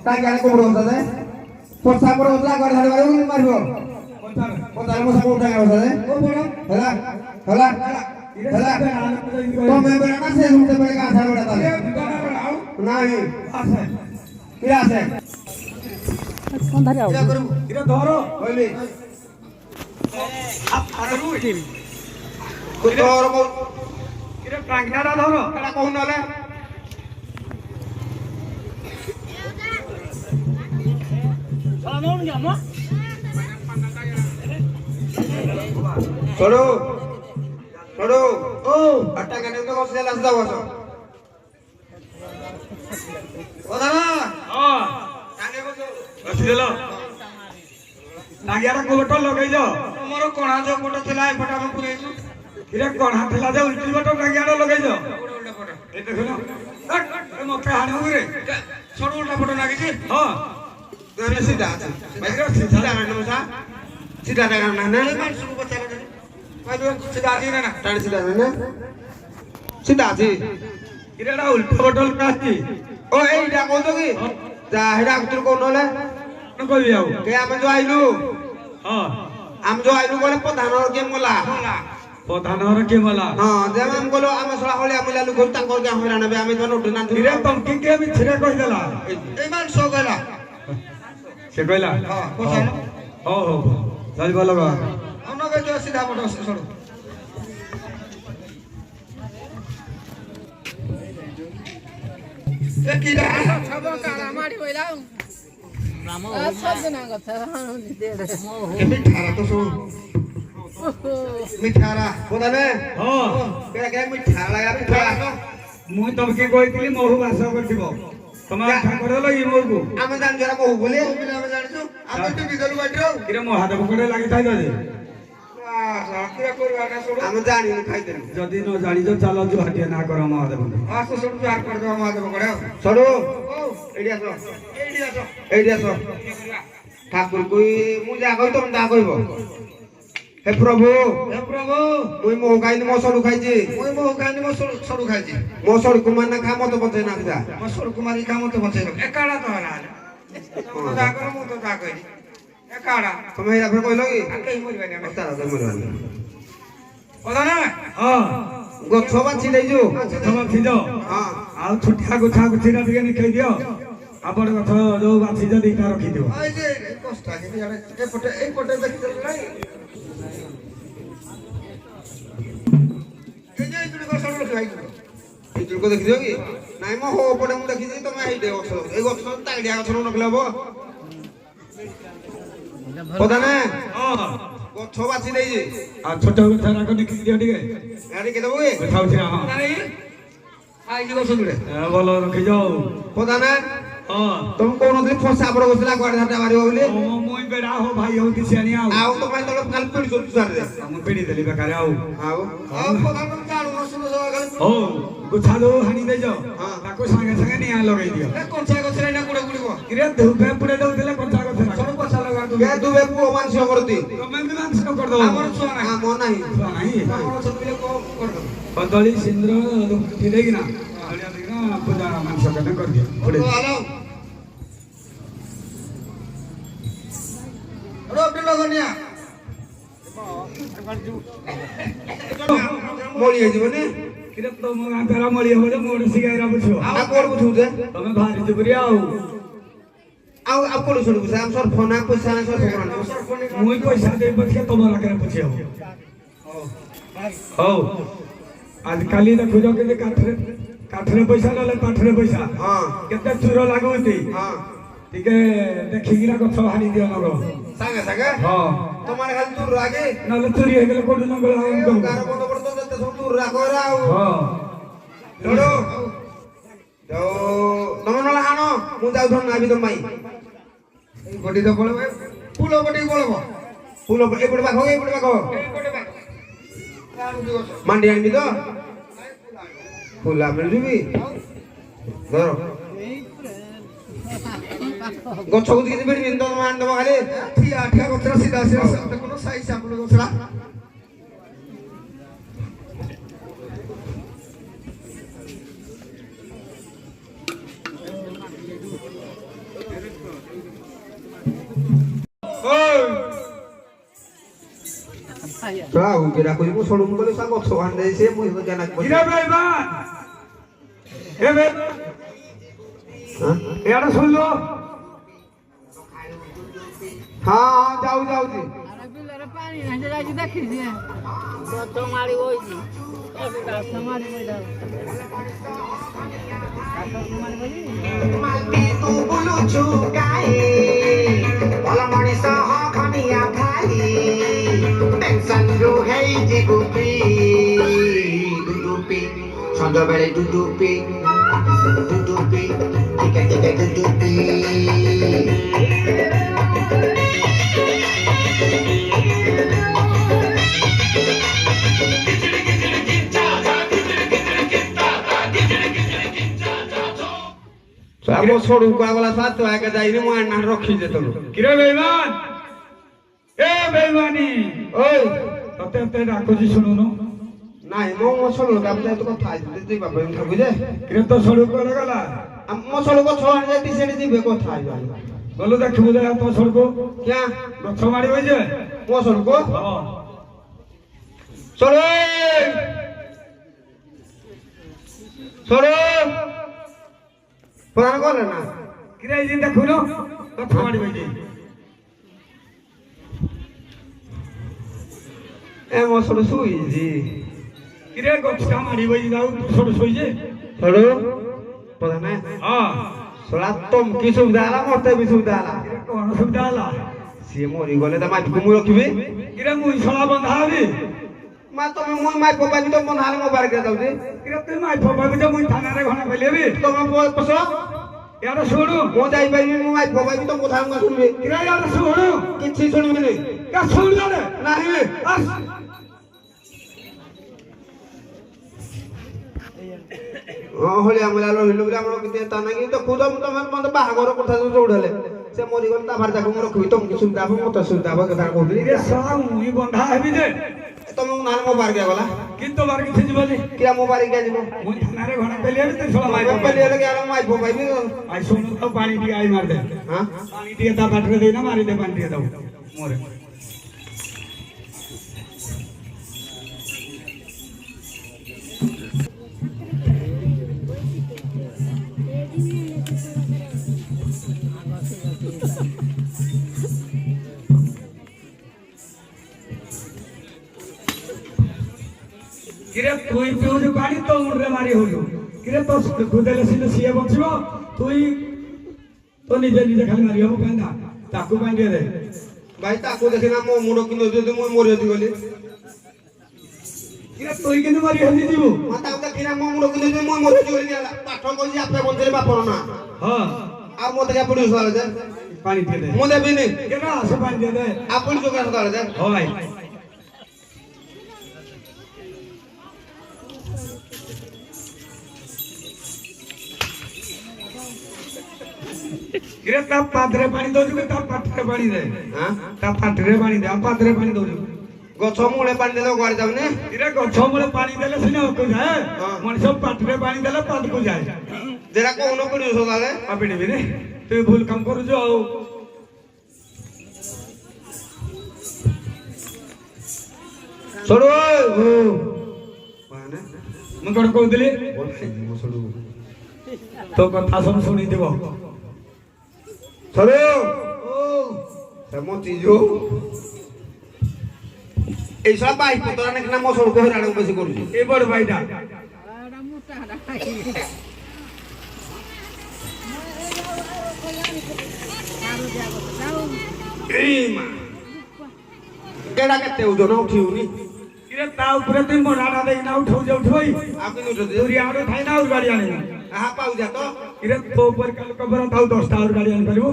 टांगे को बड़ो होता है पोसा बड़ो होता कर धारे मारो मारबो पोता मोसा को टांगे होता है ओ बड़ो हला हला हला तो मैं बेटा ना से उठते बड़े का आधा बेटा ताले नहीं আছে क्या আছে কোন ধারে আও क्या करू কিরে ধরো बोली আরে রুই कुछ और को কিরে টাঙ্গিয়াটা ধরো कड़ा कहू नले छोड़ो छोड़ो ओ अट्टा कने को से लास दाओ सो ओ दादा হ্যাঁ टांगे को বসি দিল টাঙ্গিয়াটা কোলটো লগাই যাও তোমার কোণা जो फोटो थिला ए फोटो में पुरेछु কিরে কোন হাত লা যে উল্টি বটো টাঙ্গিয়াটা লগাই যাও उल्टा फोटो এটা শুনো মতে হাড়ু রে छोड़ उल्टा फोटो ना किसी হ্যাঁ तो सीधा भाई सीधा ना मसा सीधा ना ना ना मान सुको बच्चा ना भाई सीधा जी ना टाड़ सीधा ना सीधा जी কিরেটা উল্টি বটো কাচ্ছি ओ एइडा कोन तो की जा हेडा कुतर कोन नले কইবি আও के हम जो आइलु হ্যাঁ हम जो आइलु बोले प्रधान और के मोला প্রধানর কে বলা हां जेम हम बोलो हम सला होले अमला लु गोल तांकर के हमरा नबे हम तो नोट ना কিরে তমকি কে আমি ছেড়ে কই দেলা ए मान सो गला সে কইলা हां कोसा ও হো চল বলো গা हम के जो सीधा फोटो छोड़ो ए कीड़ा के मिठारा तो सो मिठारा बोला ने হ্যাঁ के मिठारा लगा मिठारा মুই তমকি কইতিলি মহু বাস করছিব তোমার ঠাকুর হলো ই মহু আমি জান জরা বহু বলে আমি জানিছো আমি তো বিদল বাইরো কিরে মো হাতে পকড়ে লাগি থাই দে কিরা করবা না সরো আমি জানি না খাই দেন যদি ন জানি তো চালো জু হাটিয়ে না করো মো হাতে পকড়ে আসো সরো বার করে দাও আমাদের পকড়ে সরো এডি আসো এডি আসো ঠাকুর কই মু যা কই তুমি তা কইব হে প্রভু মুই মোহ খাইনি মো সরু খাইছি মুই মোহ খাইনি মো সরু খাইছি মো সরু কুমার না খা মতো বচে না যা মো সরু কুমারি খা মতো বচে একাড়া তো হলা তো যা করো মু তো যা কইনি একাড়া তুমি এরা ফের কইলো কি আকে মরিবা না তারা তো মরিবা না ওদা না হ্যাঁ গছ বাছি দেইজু তোমার ছিল হ্যাঁ ଆଉ ଛୁଟିଆ ଗୋଛା ଗୋଛିଟା ଟିକେ ନିଖେଇ ଦିଅ ଆପଣ ଗଛ ଯୋଉ ବାଛିଛ ଦିଟା ରଖିଥିବ এই যে কষ্ট আছে এই পটে দেখতে নাই এই যে এই গছ সব লখাই এই দুর্গ দেখিছো কি নাই মো হো পটে মু দেখিছি তুমি এই দে গছ এই গছ তাইডিয়া গছ নকলে হবো প্রধানে ହଁ গছ বাছি দেইছি ଆଉ ଛୋଟ ଗୋଛାଟାକୁ ନିଖେଇ ଦିଅ ଟିକେ আরে কে দেবো ଗୋଛା ଅଛି ନା ହଁ আই যে গছ দুড়ে ଭଲ ରଖିଛ ଆଉ প্রধানে ହଁ তুমি কোন দিন ফসা বড় গছলা কোয়াড়ে ধাটা মারিব বলি মই ବେଡ଼ା ହଉ ଭାଇ ହଉ କିଛି ଆଣି ଆଉ ଆଉ তো পাই তলে কাল পিড়ি চলু সারে ମୁଁ ପିଡ଼ି ଦେଲି ବେକାର ଆଉ ଆଉ প্রধান জানো শুনো সকালে ହଉ ଗୋଛା ଯୋଉ ହାଣି ଦେଇଛ ହଁ। ତାକୁ ସାଙ୍ଗେ ସାଙ୍ଗେ ନିଆଁ ଲଗେଇ ଦିଅ কঞ্চা গছরে না গুড়ে গুড়িব କିରେ ଧୂପେ ପୁଡ଼େ ଦଉଥିଲେ କଞ୍ଚା ଗଛ সব কষা লাগা তুমি কে দুবে পুଅ মানস করতি ତମେ ବି ମାଂସ କରିଦବ আমার ছুয়া না আমার নাই ଛୁଆ ନାହିଁ আমার ছবিলে কো করদ କଦଳୀ ସିନ୍ଦୁର ଧୂପ ଦେଇକିନା ହଳିଆ ଦେଇକିନା ପୂଜା ମାଂସ କେତେ କରିଦିଅ ପୁଡ଼େ হ্যালো রোবট লগনিয়া মরি যাইব নি କିରେ ତମ ଗାଁ ତାରା ମଳି ହବ ଯେ ମୋର ଶିଗାଇରା ବୁଝିବ আর কোন বুঝু দে ତମେ ଭାରି ଯୁବରି ଆଉ ଆଉ কোন শুনু বুঝা আম সর ফোনা পয়সা না সর ফোনা ମୁଇଁ ପଇସା ଦେଇ ପଛେ ତମ ଆଗରେ ବୁଝି ହବ ହଉ ଆଜିକାଲି ଦେଖୁଛ କେତେ କାଠରେ ପଇସା ନହେଲେ ପାଠରେ ପଇସା হ্যাঁ କେତେ ଚୁର ଲାଗୁଛି হ্যাঁ ଟିକେ ଦେଖିକିନା ଗଛ ହାଣି ଦିଅ ନଗ সাঙ্গে সাঙ্গে ହଁ তোমার খালি দূর রাগে ନହେଲେ ଚୋରି ହେଇଗଲେ କୋଉଠି ନଗଳ গার বন্ধ করে তো যেতে সব দূর রাখো রাও ହଁ লড়ো তো তুমি নলা হানো মু যাও ধন নাবি তোমাই এই গটি তো বলবে ফুল গটি বলবো ফুল এই পড়ে বাখো এই পড়ে বাখো মান্ডি আনবি তো ଖୋଲା ମିଳୁଛି ଧର ଗଛକୁ କିଛି ମିଳିବି ତ ତମେ ଆଣିଦେବ ଖାଲି ଠିଆ ଠିଆ ଗଛରା ସିଧା ସିଧା ଦେଖୁନ ସାଇ ସାମ୍ପଲ ଗଛରା ଆଉ କିରା କହି ମୁଁ ସଡ଼ୁ କଲି ସା ଗଛ ଆଣିଦେଇ ସେ ମୁଁ ଜାନା କିରେ ବେଇମାନ ଏ ବେ ଏଆଡେ ଶୁଣିଲ ହଁ ଯାଉ ଯାଉଛି ବିଲରେ ପାଣି ନାହିଁ ଯାଇକି ଦେଖିଛି ଗଛ ମାଡ଼ି ବଇଛି ଘାସ ମାଡ଼ି ମାଟି ତୁ ବୁଲୁଛୁ କାଏ ଭଲ ମଣିଷ ଖନିଆ ଖାଇ ଟେନସନରୁ ହେଇଛି ଗୁପି ଦୁଦୁପି ସଞ୍ଜବେଳେ ଦୁଦୁପି ଦୁଦୁପି ଟିକେ ଟିକେ ଦୁଦୁପି ଆମ ସଡ଼ୁ କୁଆଗଲା ସା ତୁ ଆগে ଯାଇନି ମୁଁ ଆଣି ରଖିଛେ ତମେ କିରେ ବେଇମାନ ଏ ବେଇମାନି ଓଇ ତତେ ଏତେ ଡାକୁଛି ଶୁଣୁନୁ ନାଇଁ ମୋ ସଡ଼ୁ କାମ ଯାଇ ତୁ କଥା ହେଇଥିଲି ଯିବା ପାଇଁ ଠାକୁ ଯେ କିରେ ତ ସଡ଼ୁ କୁଆଡେ ଗଲା ମୋ ସଡ଼ୁ ଗଛ ଆଣି ଯାଇତି ସେଠି ଯିବେ କଥା ହେଇଯିବା ଗଲୁ ଦେଖିବୁ ଯେ ତୋ ସଡ଼କୁ କ୍ୟା ଗଛ ମାଡ଼ିବ ଯେ ମୋ ସଡ଼କୁ ହଁ ସଡ଼ୁ ସଡ଼ୁ ପ୍ରଧାନ କଲେ ନା କିରେ ଏଇ ଦିନ ଦେଖୁନ ଗଛ ମାଡ଼ିବ ଯେ ଏ ମୋ ସଡ଼ୁ ଶୋଇଛି କିରେ ଗଛଟା ମାଡ଼ିବ ଯେ ଯାଉ ତୁ ସଡ଼ୁ ଶୋଇଛେ ସଡ଼ୁ ପ୍ରଧାନ ହଁ ଶଳା ତମକି ସୁବିଧା ହେଲା ମତେ ବି ସୁବିଧା ହେଲା କିରେ କଣ ସୁବିଧା ହେଲା ସିଏ ମରିଗଲେ ତା ମାଟିକୁ ମୁଁ ରଖିବି କିରେ ମୁଇଁ ଶଳା ବନ୍ଧା ହେବି ମା ତମେ ମୁଁ ମାଇ ପକାଇବି ତମ ବନ୍ଧା ହେଲେ ମୋ ବାରିକେ ଯାଉଛି କିରେ ତୁଇ ମାଇ ଫବାବି ଯେ ମୁଇଁ ଥାନାରେ ଘଣା ପାଇଲେବି ତମେ ପଶ ୟାର ଶୁଣୁ ମୁଁ ଯାଇପାରିବି ମୁଁ ମାଇ ପକାଇବି ତମ କଥା ମୁଁ ଶୁଣିବି କିରେ ୟାର ଶୁଣୁ କିଛି ଶୁଣିବିନି କା ଶୁଣିଲେ ନାହିଁ ଆସ ହଁ ହଳିଆ ମଳିଆ ରହିଲୁ ବୋଲି ଆମର କିଛି ତା ନାହିଁ ଦେଖୁଛ ତମେ ମତେ ବାହାଘର କଥା ଯୋଉଡେଲେ ସେ ମରିଗଲେ ତା ଭାର ଯାକୁ ମୁଁ ରଖିବି ତମକୁ ସୁବିଧା ହବ ମତେ ସୁବିଧା ହବ କଥା କହୁଥିଲି କିରେ ଶଳା ମୁଇଁ ବନ୍ଧା ହେବି ଯେ ତମେ ନାରେ ମୋ ବାରିକେ ଗଲା କିନ୍ତୁ ବାର କିଛି ଯିବନି କିରା ମୋ ବାରିକେ ଯିବ ମୁଇଁ ଥାନାରେ ଘଣା ପାଇଲେବି ତୁଇ ଶଳା ମାଇ ମାଇ ଫବାବି ପକାଇଲେ କି ମାଇ ପକାଇବି ଆଇ ଶୁଣୁ ତ ପାଣି ଟିକେ ଆଇ ମାର ଦେ ହଁ ପାଣି ଟିକେ ତା ପାଟିରେ ଦେଇନା ମାରି ଦେ ପାଣି ଟିକେ ଦଉ ମୋରେ কিরে তুই পিউଛୁ পানি তো মুন্ডরে মারি হলু কিরে তো গুদেলে সিଏ বଞ୍ଚିବ তুই তো নিজে নিজে খালি মারি হব কেন ତାକୁ ପାଣି ଟିକେ ଦେ ଭାଇ ତାକୁ ଦେଖିନା ମୋ ମୁଣ୍ଡ କିନ୍ତୁ ଯଦି ମୁଁ ମରିଯାଉଛି ଗଲି କିରେ ତୁଇ କିନ୍ତୁ ମାରି ହଲି ଯିବୁ ମୁଁ ତାକୁ ଦେଖିନା ମୋ ମୁଣ୍ଡ କିନ୍ତୁ ଯଦି ମୁଁ ମରିଯାଉଛି ଗଲି ପାଠ କହିଛି ଆପେ ବଞ୍ଚେଇଲେ ବାପର ନା ହଁ ଆଉ ମତେ କା ପଡିବ ସକାଳେ ଯେ ପାଣି ଟିକେ ଦେ ମୁଁ ଦେବିନି କେନ ଆସ ପାଣି ଟିକେ ଦେ ଆପଣ ଯୋଗା ସକାଳେ ଯେ ହଁ ଭାଇ କିରେ ତା ପାଦରେ ପାଣି ଦଉଛୁ କି ତା ପାଟିରେ ପାଣି ଦେ ହଁ ତା ପାଟିରେ ପାଣି ଦେ ଆଉ ପାଦରେ ପାଣି ଦଉଛୁ ଗଛ ମୂଳେ ପାଣି ଦେଲେ କୁଆଡେ ଯାଉନି କିରେ ଗଛ ମୂଳେ ପାଣି ଦେଲେ ସିନା ଅକୁ ଯାଏ ହଁ। ମଣିଷ ପାଟିରେ ପାଣି ଦେଲେ ପାଦକୁ ଯାଏ ଯେଟା କହୁନ ପଡିବ ସକାଳେ ଆପିଣିବି ରେ ତୁଇ ଭୁଲ କାମ କରୁଛୁ ଆଉ ସରୁ ମୁଁ କଣ କହୁଥିଲି ସରୁ ତୋ କଥା ସବୁ ଶୁଣିଥିବ ସରୁ ମୋ ଚିଜୁ এই সব ভাই তোরা নাকি না মশল কহে রাড়ে বেশি করছি এ বড় ভাইটা এই মা কেডা কেতে ওজন উঠিউনি কিরে তা উপরে তুই মরাটা দেই না উঠাও যে উঠোই আপনি উঠতে তুই আড়ে থাই না আর গাড়ি আনি না আহা পাউ যা তো কিরে তো উপরে কাল কবর তাও 10টা আর গাড়ি আনি পারিব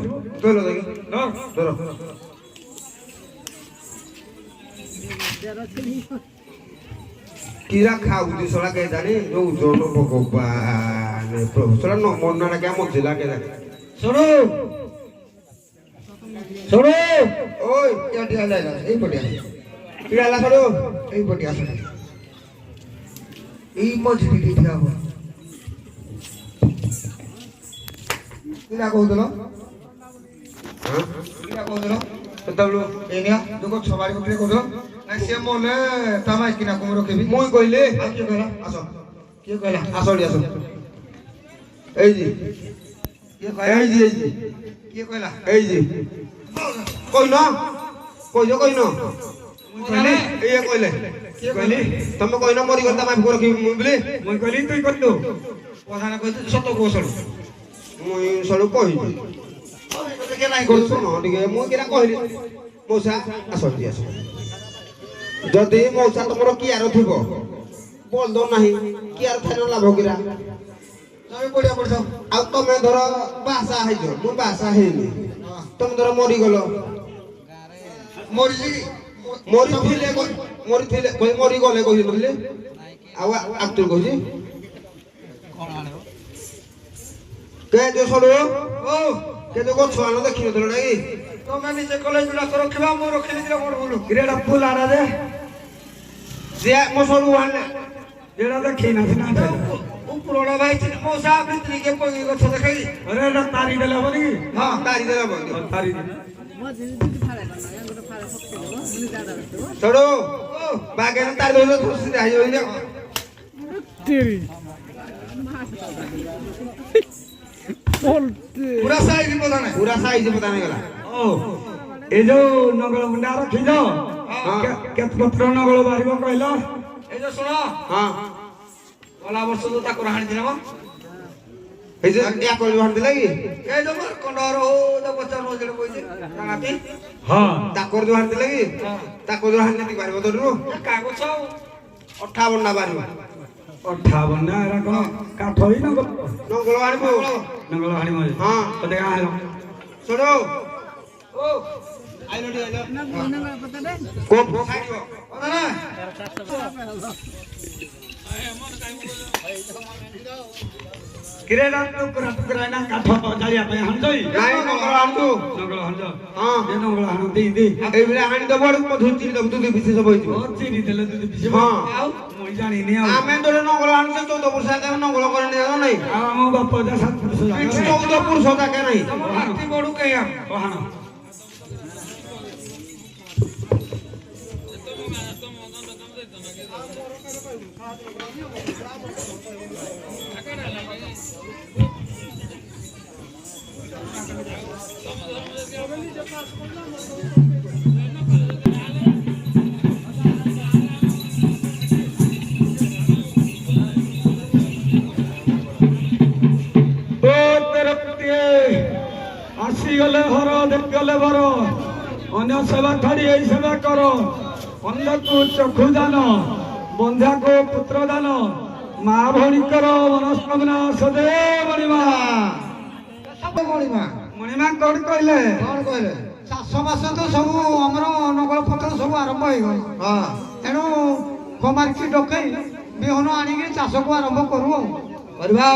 ধরো দেখি ধর ধরো কিরা খাউছি সলা কে জানি ওজন ভগবান প্রভু সলা মনটা কেমন ছিল কে জানি শোনো শোনো ওই কেটি আলা এই পটি কিরা আলা সরো এই পটি আসো এই মজদি কি দিয়া হো কিরা কହୁদল হ্যাঁ কিরা কହୁদল তবলু এনিয়া যখন সবাই কোটে কହୁদল না সে মলে তামাই কিনা কম রখিবি মই কইলে আর কি কইলা আসো কি কইলা আসো আসো এই জি কি কইলা এই জি কি কইলা এই জি কই না কই না কইলে এই কইলে কি কইলি তুমি কই না মরি গল তামাই কম রখিবি মই বলি মই কইলি তুই কইলো কথা না কইতে সত্য কইছল মই সরু কইলি কে নাই করছ না টিকে মই কেনা কইলি মৌসা আসো আসো যদি মৌসা তোমার কি আর থিব বল দো নাই কি আর থাইন লাভ কিরা তুমি পড়িয়া পড়ছ আর তুমি ধর বাসা হইছ মই বাসা হইনি তুমি ধর মরি গল মরিছি মরিছিলে কই মরি গলে কই বললে আও আব্দুল কইছি কে যে সরো ও কে যে গছ আনো দেখিও তো নাই তুমি নিজে কলেজ গুলা তো রখিবা মো রখিলি দিলে মোর বলু কিরেডা ফুল আড়া দে যে মো সরু আনলে যেটা দেখি না না উপরোড়া ভাই মশা ভিতরে কে কই গছ দেখাই আরে এটা তারি দেলে হবে নাকি হ্যাঁ তারি দেলা বল তারি দিলে সরো বাগে তারি দেলা খুশি আই হইলে তেরি পুরা সাইজ পতা নাই পুরা সাইজ পতা নাই গলা ও এই যে নগল মুন্ডা রাখি দাও কেত পত্র নগল বাড়িব কইল এই যে শোনো হ্যাঁ ওলা বর্ষ তো তা করে হানি দিলাম এই যে এক কইল হান দিলা কি এই যে মোর কন্ডর ও তো বচ্চা নজরে কইছে রাঙাতি হ্যাঁ তাকর দো হান দিলা কি তাকর দো হান দিতে পারবো তো রু কাগজ 58 না পারবো 58 না এরা কোন কাঠই নগল নগল আনিবো নগল হানি মজে হ্যাঁ তো দেখা আলো সরো ও আইলো দি আইলো নগল পতা দে কোপ খাইবো পতা না কিরেডা টুকরা না কাঠ জালিয়া পে হানজই নাই নগল আনতু নগল হানজ হ্যাঁ এ নগল হান দি এই বেলা হানি তো বড় মধুচি দম তুই বিশেষ হইছো ও চিনি দেলে তুই বিছে হ্যাঁ মই জানি নি আও আমি ধরে নগল আনতে 14 পুরুষ থাকে নগল করে নিয়ে যাও নাই ଆମ ବାପ ଯା 7 ପୁରୁଷ ଯାକ 14 পুরুষ থাকে নাই হাতি বড়ু কেয়া କହାଣ ଆସିଗଲେ ହର ଦେଖିଗଲେ ବର ଅନ୍ୟ ସେବା ଛାଡ଼ି ଏଇ ସେବା କର ଅନ୍ୟକୁ ଚକ୍ଷୁ ଦାନ ବନ୍ଧାକୁ ପୁତ୍ର ଦାନ ମା ଭଉଣୀଙ୍କର ମନସ୍କାମନା ସଦୈବ ମଣିମା সব বড়িমা ମଣିମା କଣ କହିଲେ কোন কইলে ଚାଷ ବାସ ତ ସବୁ ଆମର ନଗଳ ପତ୍ର ସବୁ ଆରମ୍ଭ ହେଇଗଲା হ্যাঁ ତେଣୁ ଖମାରିକି ଡକେଇ ବିହନ ଆଣିକି ଚାଷକୁ ଆରମ୍ଭ କରୁ ଆଉ କରିବା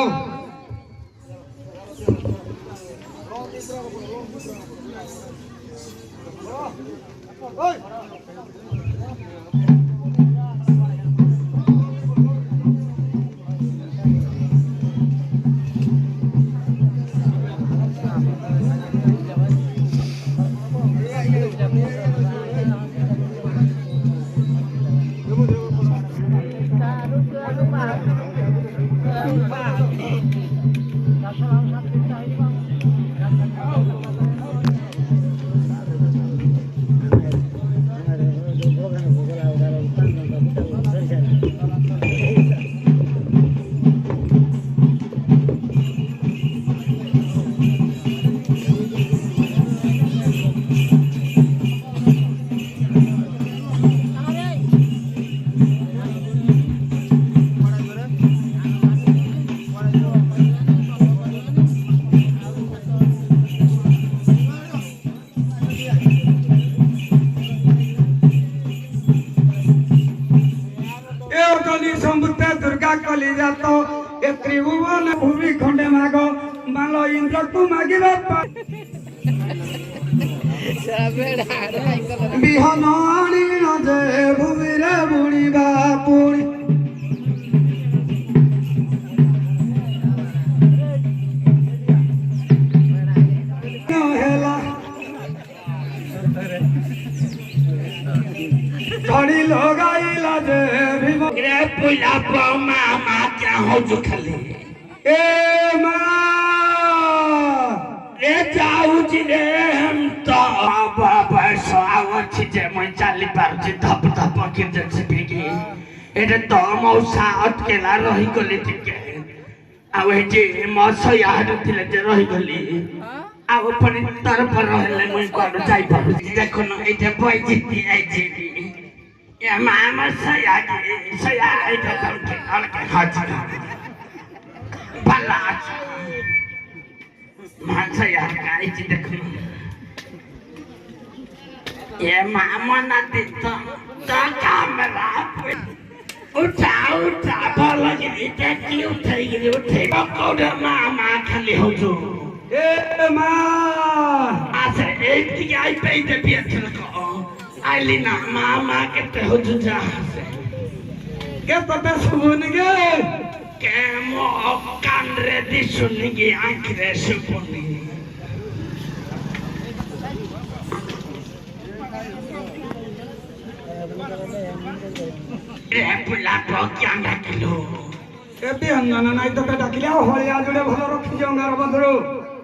কালি জাত এ ত্রিভুবন ভূমি খণ্ডে মাগ মাল ইন্দ্রকু মাগিবা বিহন আনিল যে ভূমিরে বুଣିবা পুଣି ହେଲା ଝଡ଼ି ଲଗାଇଲା ଯେ ଭୀମ रे पुला पमा मा क्या हो जो खाली ଏ ମା रे जाऊची रे हम तो बाबा सावची जे मैं चाली पारुची धप धप के जछि बिगी एटे तो मौसा अटकेला रही गली टिके आउ हे मौसा यार थिले जे रही गली आउ पनि तरफ रहले मैं कोड जाई पारु देखो न एटे बय जिति आई जेबी या मामा सया एटे तम के अलके हाजी भला मासा यार गाई जी देखो ये मामा ना दिता तो कैमरा उठा बोला कि इटे की उठे कोड मामा खाली हो जो ଏ ମା आसे एक ती आई पे दे पियथन को आइली ना मामा केते हो जो जा से କେ ତତେ ଶୁଭୁନି କେ के मो कान रे दिसुनी की आंख रे सुपुनी रे पुला तो क्या डाकिलो ଏ ବିହନ ନାଇଁ ତତେ ଡାକିଲେ ଆଉ ହଳିଆ ଯୋଡ଼େ ଭଲ ରଖିଛି ଅଙ୍ଗାର ବନ୍ଧରୁ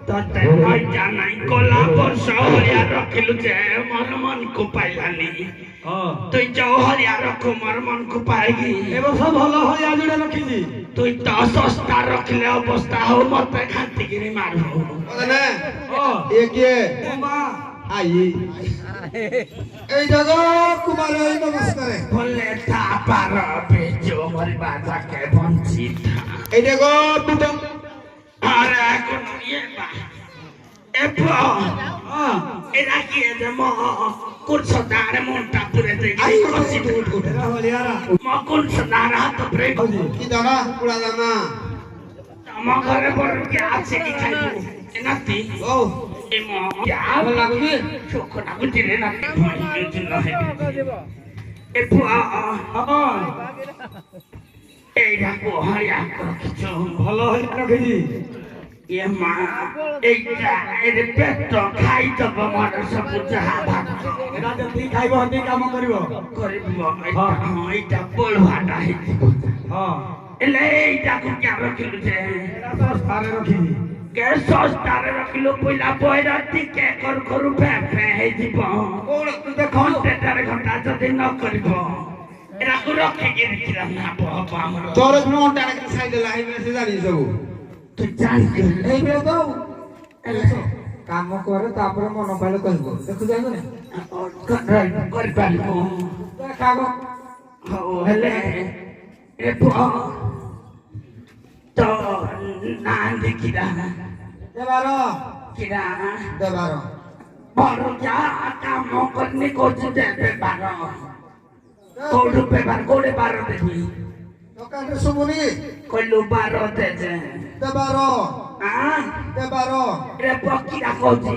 तते भाई जानाई कोला वर्ष हरिया रखिलु जे मन मन को पाइलानी ହଁ तुई जो हरिया रखो मोर मन को पाएगी ଏ ବର୍ଷ ଭଲ ହଳିଆ ଯୋଡ଼େ ରଖିଛି तुई तो सस्ता रखले अवस्था हो मते खाती गिरी मारू ନା ହଁ ଏ କିଏ ମୋ ମା ଆଇ এই জায়গা কুমার ভাই নমস্কার बोले था पार पे जो मोरी बाजा के बंची था এই দেখো দুটো अरे कौन ये बा ए पो ହଁ एरा की जे मो कुछ दारे मोटा पूरे दे আই कोसी ଏରା ହଳିଆରା मो कुछ दारा हाथ ब्रेक ହଉଛି কি দানা কুড়া দানা ଆମ ଘରେ ବଡ଼ କିଏ ଅଛି କି ଖାଇବୁ ଏ ନାତି ও ଏ ମୋ ଭଲ ଲାଗୁଛି ଶୋକ ଲାଗୁଛି ରେ ନାତି ଏ ପୁଅ ହଁ ଏଇଟା ହରିଆ ରଖିଛୁ ଭଲ ହଳିଆ ରଖିଛି ଏ ମା ଏଇଟା ଏରେ ପେଟ ଖାଇଦବ ମୋର ସବୁ ଯାହା ଭାଗ ଏଟା ଯେତିକି ଖାଇବ ସେତିକି କାମ କରିବ କରିବ ଏଇଟା ବଳୁଆଟା ହେଇଥିବ ହଁ ହେଲେ ଏଇଟାକୁ କିଆ ରଖିଲୁ ଯେ ଏଟା ଶସ୍ତାରେ ରଖିଛି କେ ଶସ୍ତାରେ ରଖିଲୁ ପଇଲା ପଇରା ଟିକେ କରୁ ଫେ ହେଇଯିବ ଘଣ୍ଟାଟାରେ ଘଣ୍ଟା ଯଦି ନ କରିବ ଏଟାକୁ ରଖିକି ରଖିଲା ନା ହବ ଆମର তোর কোনো অন্টারে খাই দেলা এই মেসে জানি সব ତୁ ଜାଣିଛୁ এই বেলা তো কাম করে তারপরে মন পাইলে কইব দেখু যাইব না କରିପାରିବୁ কাগজ ହଉ ହେଲେ ଏ ପୁଅ ତ ନାହାନ୍ତି କିରା দেবার କିରା দেবার ବଡ଼ ଯାହା କାମ କରିନି କହୁଛୁ ଦେବେ ବାର କୋଉଠୁ ବେବାର କୋଉଠି ବାର ଦେବି দোকানে শুবনি କହିଲୁ ବାର ଦେ ଯେ দেবার ଆଁ দেবার ରେ ପକିରା କହୁଛି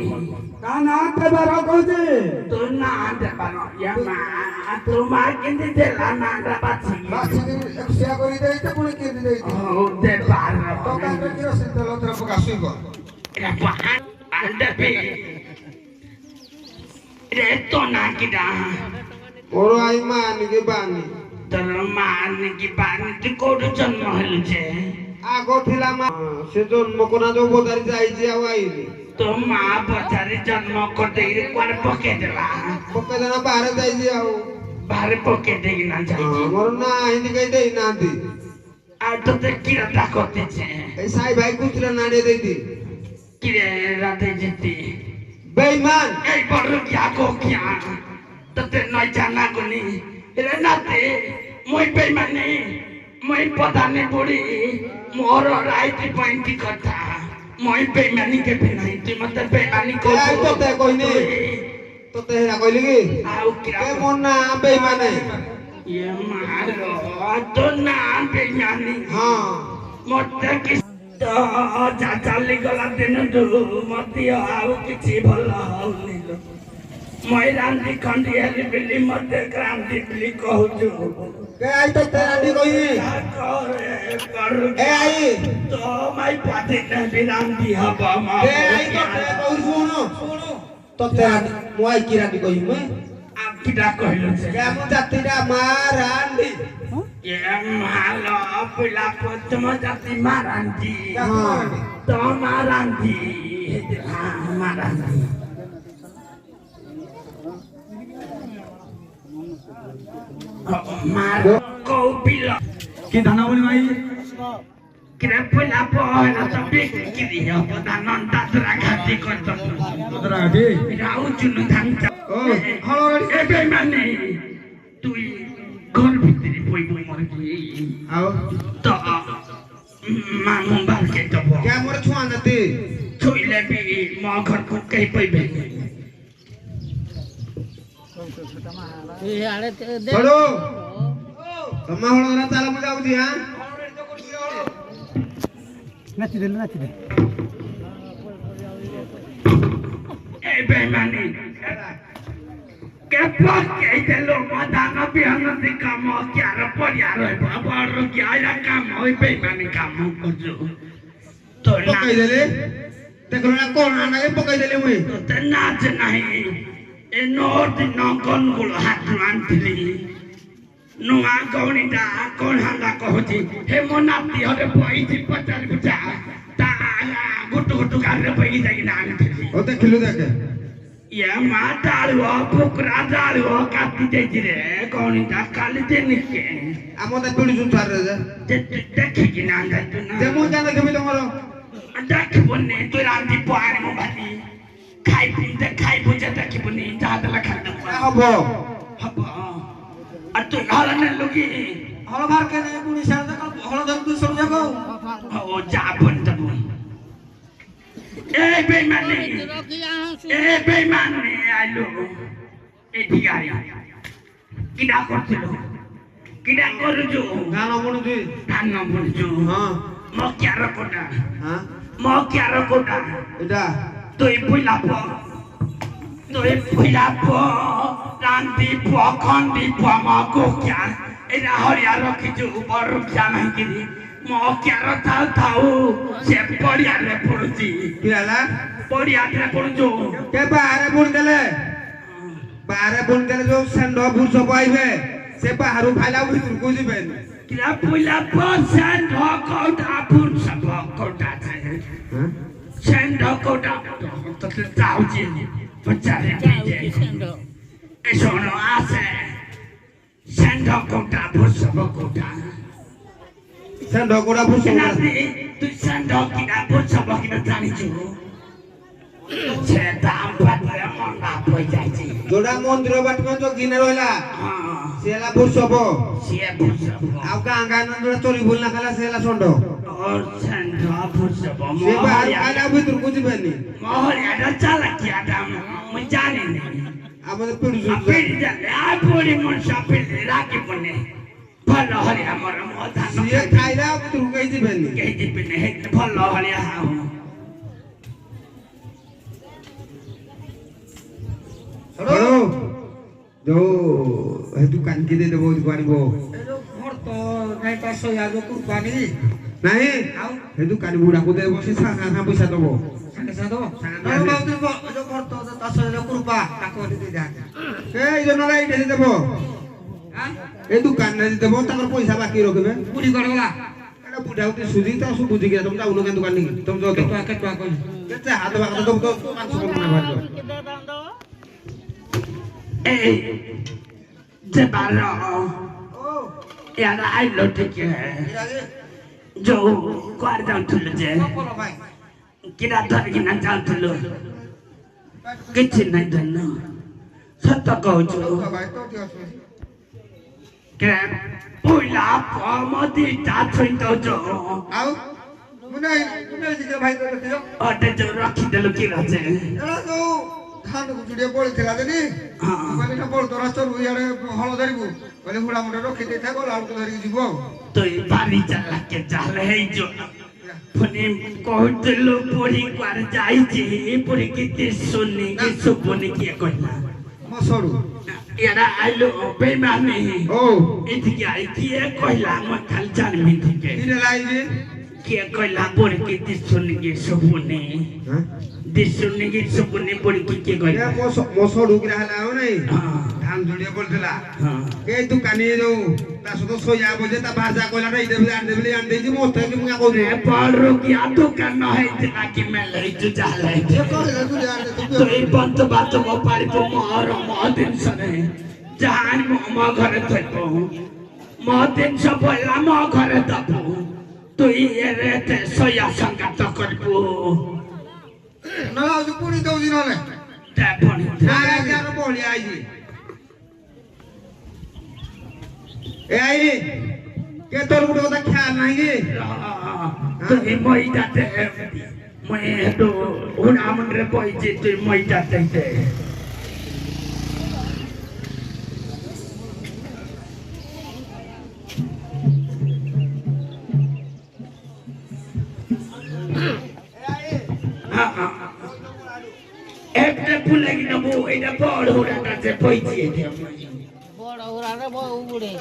ତା ନାଁ ଦେବାର କହୁଛି ତୁ ନା ଦେବାର ୟା ମା ତୁ ମା କେମିତି ଦେଲା ନାଟା ବାଛି বাসিনি একশিয়া করি দেইতে পুনি কিনি দেইতে ହଉ ଦେବାର দোকানে কিরোসিন তেল তোর পকাসুইব রে দেବି রে তো না কিরা ওর আই মানি কে বানি তোর মা নাকি বানি তুই কোଉଠୁ ଜନ୍ମ ହେଲୁ ଯେ আগ থিলা মা সে জন্ম কোনা তো বোদারি যাইছি আও আইনি ତୋ ମା ପଚାରି ଜନ୍ମ କରିଦେଇକି କୁଆଡେ ପକେଇ ଦେଲା পকে দেনা বাহারে যাইছি আও ବାହାରେ ପକେଇ ଦେଇକି ନା ଯାଇଛି আমার না হিন্দি কই দেই নাতি ଆଉ ତୋତେ କିରଟା କରିଦେଇছে এই সাই ভাই কুতরা নাড়িয়ে দেইতি କିରେ ରାଧେ ଯେତି বেঈমান এই বড় কিয়া গো কিয়া তোতে নয় জানা গুনি রে নাতে মই বেইমানি মই পদানে বুড়ি মোর রাইতি পয়েন্টি কথা মই বেইমানি কে নাই তুই মতে বেইমানি কো এই তোতে কইনি তোতে হেরা কইলি কি আউ কিয়া কে মন না বেঈমানে ইয়ে মারো तो ना बेईमानी हाँ मते कि तो जा चली गला दिन दु मती आउ किछि भल होनी मैं रांधी खंडी हेली बिली मते क्रांति बिली कहूछु के आई तो तेराडी कोई करे कर ए आई तो मैं पाते न बिरांधी हबा मा के आई तो ते कहू सुनो तो तेराडी मोई किराडी कोई मैं आप किडा कहलो छे के मु जातिरा मारांडी ये मालो पिला पतम जाति मारांधी हां तो मारांधी हां मारांधी मारो को पिला কি ধানা বলি ভাই किरे पिला पहला तो बिक्री की है पता नन दादरा खाती करतो তোরা গাঠি राउ चुनु धान ओ हलो ए बेमाने তুই ঘর ভিতরে বই বই মরে গিয়ে आओ তো মামু বালকে তো के मोर छुआ नती ছুইলে বি ম ঘর কো কই পইবে बड़ो तम्मा हलो रा ताला मु जाउदी हां ନାଚି ଦେଲେ ए बेमाने के पक के देलो मदान बिहान दि काम क्या र परिया रे बाबा र क्या या काम होई बेमाने काम करजो तो ना पकाई देले देखलो ना कोन ना के पकाई देले मुई तो नाच नहीं ए नोट नकन गुलो हाथ मानथिली नुआ गौनीटा कोन हंगा कहती हे मोनाती हरे पईथि पचार बुचा ता गुटु गुटु गारे पई जाई ना आनथिली ओ देखिलु देखे ये मा डालवा फुकरा डालवा काटी देजी रे गौनीटा काली देनिके आमो त पिडी सुतार रे देखि कि ना जाई तू जे ना मु जाने के तमरो देखि बन्ने तू रांती पानी मो भाली खाई बुझे देखि बन्ने दादला खाना हबो हबा तू हलन लुगी हलो मार के ने पुनी सार त हलो दम तू सब जगो ओ जा बन तब ए बेईमानी आलो ए भिखारी किडा करथिलो किडा करजो गानो मुनु दी धान बुझजो हां म क्या रकोटा एटा তুই বুইলাপ রান্দি খন্দি মো क्या এরা হরিয়া রখিছু বড় क्या नहीं किरी मो क्या थाउ थाउ से पड़िया रे पड़ुची किला पड़िया रे पड़ुचो के बाहर बुन देले जो संडो भूर सब आइबे से बाहर खाइला भीतर को जिबे किला बुइलाप सेन ढकोटा फुन सब कोटा थाए हां सेंड कोटा तो जाउची पचारे पीजे ए सोनो आसे सेंड कोटा भुसब कोटा संडो कोडा भूर सब नाती तू सेंड किना भुसब किना जानी छु छे दाम पतरे मंगा पई जाई जोडा मंदिर बाट में जो गिने रहला हां सेला भूर सब से भुसब आउ गांगा नंदरा चोरी बोलना खाला सेला संडो और सेंड भुसब से बाहर खाइला भीतर को जिबे नी मोहरिया दा चला किया दाम मैं जाने नहीं आमने पिडी पेड़ जाले आ पोड़ी मनसा पेड़ राखी बने भल हरि हमर मधान ये खाइला भीतर को जिबे नी के दिपने हे भल हरि हाउ हेलो जो हे दुकान के दे देबो पारिबो ମୋର ତ ନାଇଁ ପାଶ ଆଗ କୁର୍ବାନି नहीं हे दुकान बुढ़ा को देबो से सागा पैसा देबो ସାଙ୍ଗେ ସାଙ୍ଗେ ଦବ ସାଙ୍ଗେ ଆଉ ବାବୁ ଯୋଉ ମୋର ତ ତାଶ କୁର୍ବା ତାକୁ ଦେଇ ଦେ ए जो नला इटे देबो ହାଁ ए दुकान रे देबो तकर पैसा बाकी रखबे ବୁଢୀ ଗଡଗଲା एटा बुढ़ा उते सुधी त सु बुझी गया तुम जाऊ न के दुकान नी तुम जो तो କେଟୁଆ କହିଲି केते हाथ बाक तुम तो 500 रुपया भाग ए जे बारो यार आई लोटे के जो क्वार जान थुल जे बोलो भाई किरा धर कि ना जान थुल किछि नै जन्न सत्य कहू छु भाई तो क्या के पहिला पमति ता छोइन त जो आउ मुने मुने जी के भाई तो देखियो अटे जो रखी देलु कि रचे एला जो ଧାନକୁ ଚୁଡ଼ିଏ ପଡ଼ିଥିଲା ଦେନି କହିଲି ନା ବଳ ତୋରା ଚରୁ ଇଆଡ଼େ ହଳ ଧରିବୁ କହିଲେ ହୁଡ଼ା ମୁଣ୍ଡେ ରଖି ଦେଇଥା ଗଲା ବେଳକୁ ଧରିକି ଯିବୁ ଆଉ तो ये बारी चला के चाल है जो पुणे कहते पढ़ी कुआर जाइए पढ़ी कितने सुनने के सुपने किए कहना ମୋ ସରୁ यारा आइलो बेमाने ଓ इतकी आई किए कहला मैं खाली जान में थी के କିରେ ଲାଇବି किए कहला पढ़ी कितने सुनने के सुपने दिसुने के सुपने पढ़ी किए कहला ମୋ ସରୁ କିରା ହେଲା ଆଉ ନାଇଁ हाँ ଧାନ ଚୁଡ଼ିଏ ପଡ଼ିଥିଲା हाँ ଏ ଦୋକାନୀ ଯୋଉ ତା ସହିତ ଶୋଇବା ବଜେ ତା ଭାଷା କହିଲା ଏଇ ଦେବି ଆଣି ଦେଇଛି ମୋତେ କି ମୁଁ କହୁଛି रे पारो की आदो करना है इतना कि मैं ले जो जाल है କହିଲା ତୁ ଆଣି ଦେ तो ये बंद बात वो पारी को मार दिन सने जहान मो घरे थपो मो दिन सब बोला मो घरे थपो तो ये रहते सोया संगत करबो ନହେଲେ ଆଉ ପୁଣି ଦଉଛି ନହେଲେ ते पण ଆଜ୍ଞା ବଳି ଆଇଛି ଏ ଆଇ କେ ତୋର ଗୋଟେ କଥା ଖ୍ୟାଲ ନାହିଁ କି तो ये मई जाते मैं तो उना मन रे पई जे तो मई जाते একটা ফুলে কি নবো এটা বড় ওরা কাছে পইছে বড় ওরা বউ উড়ে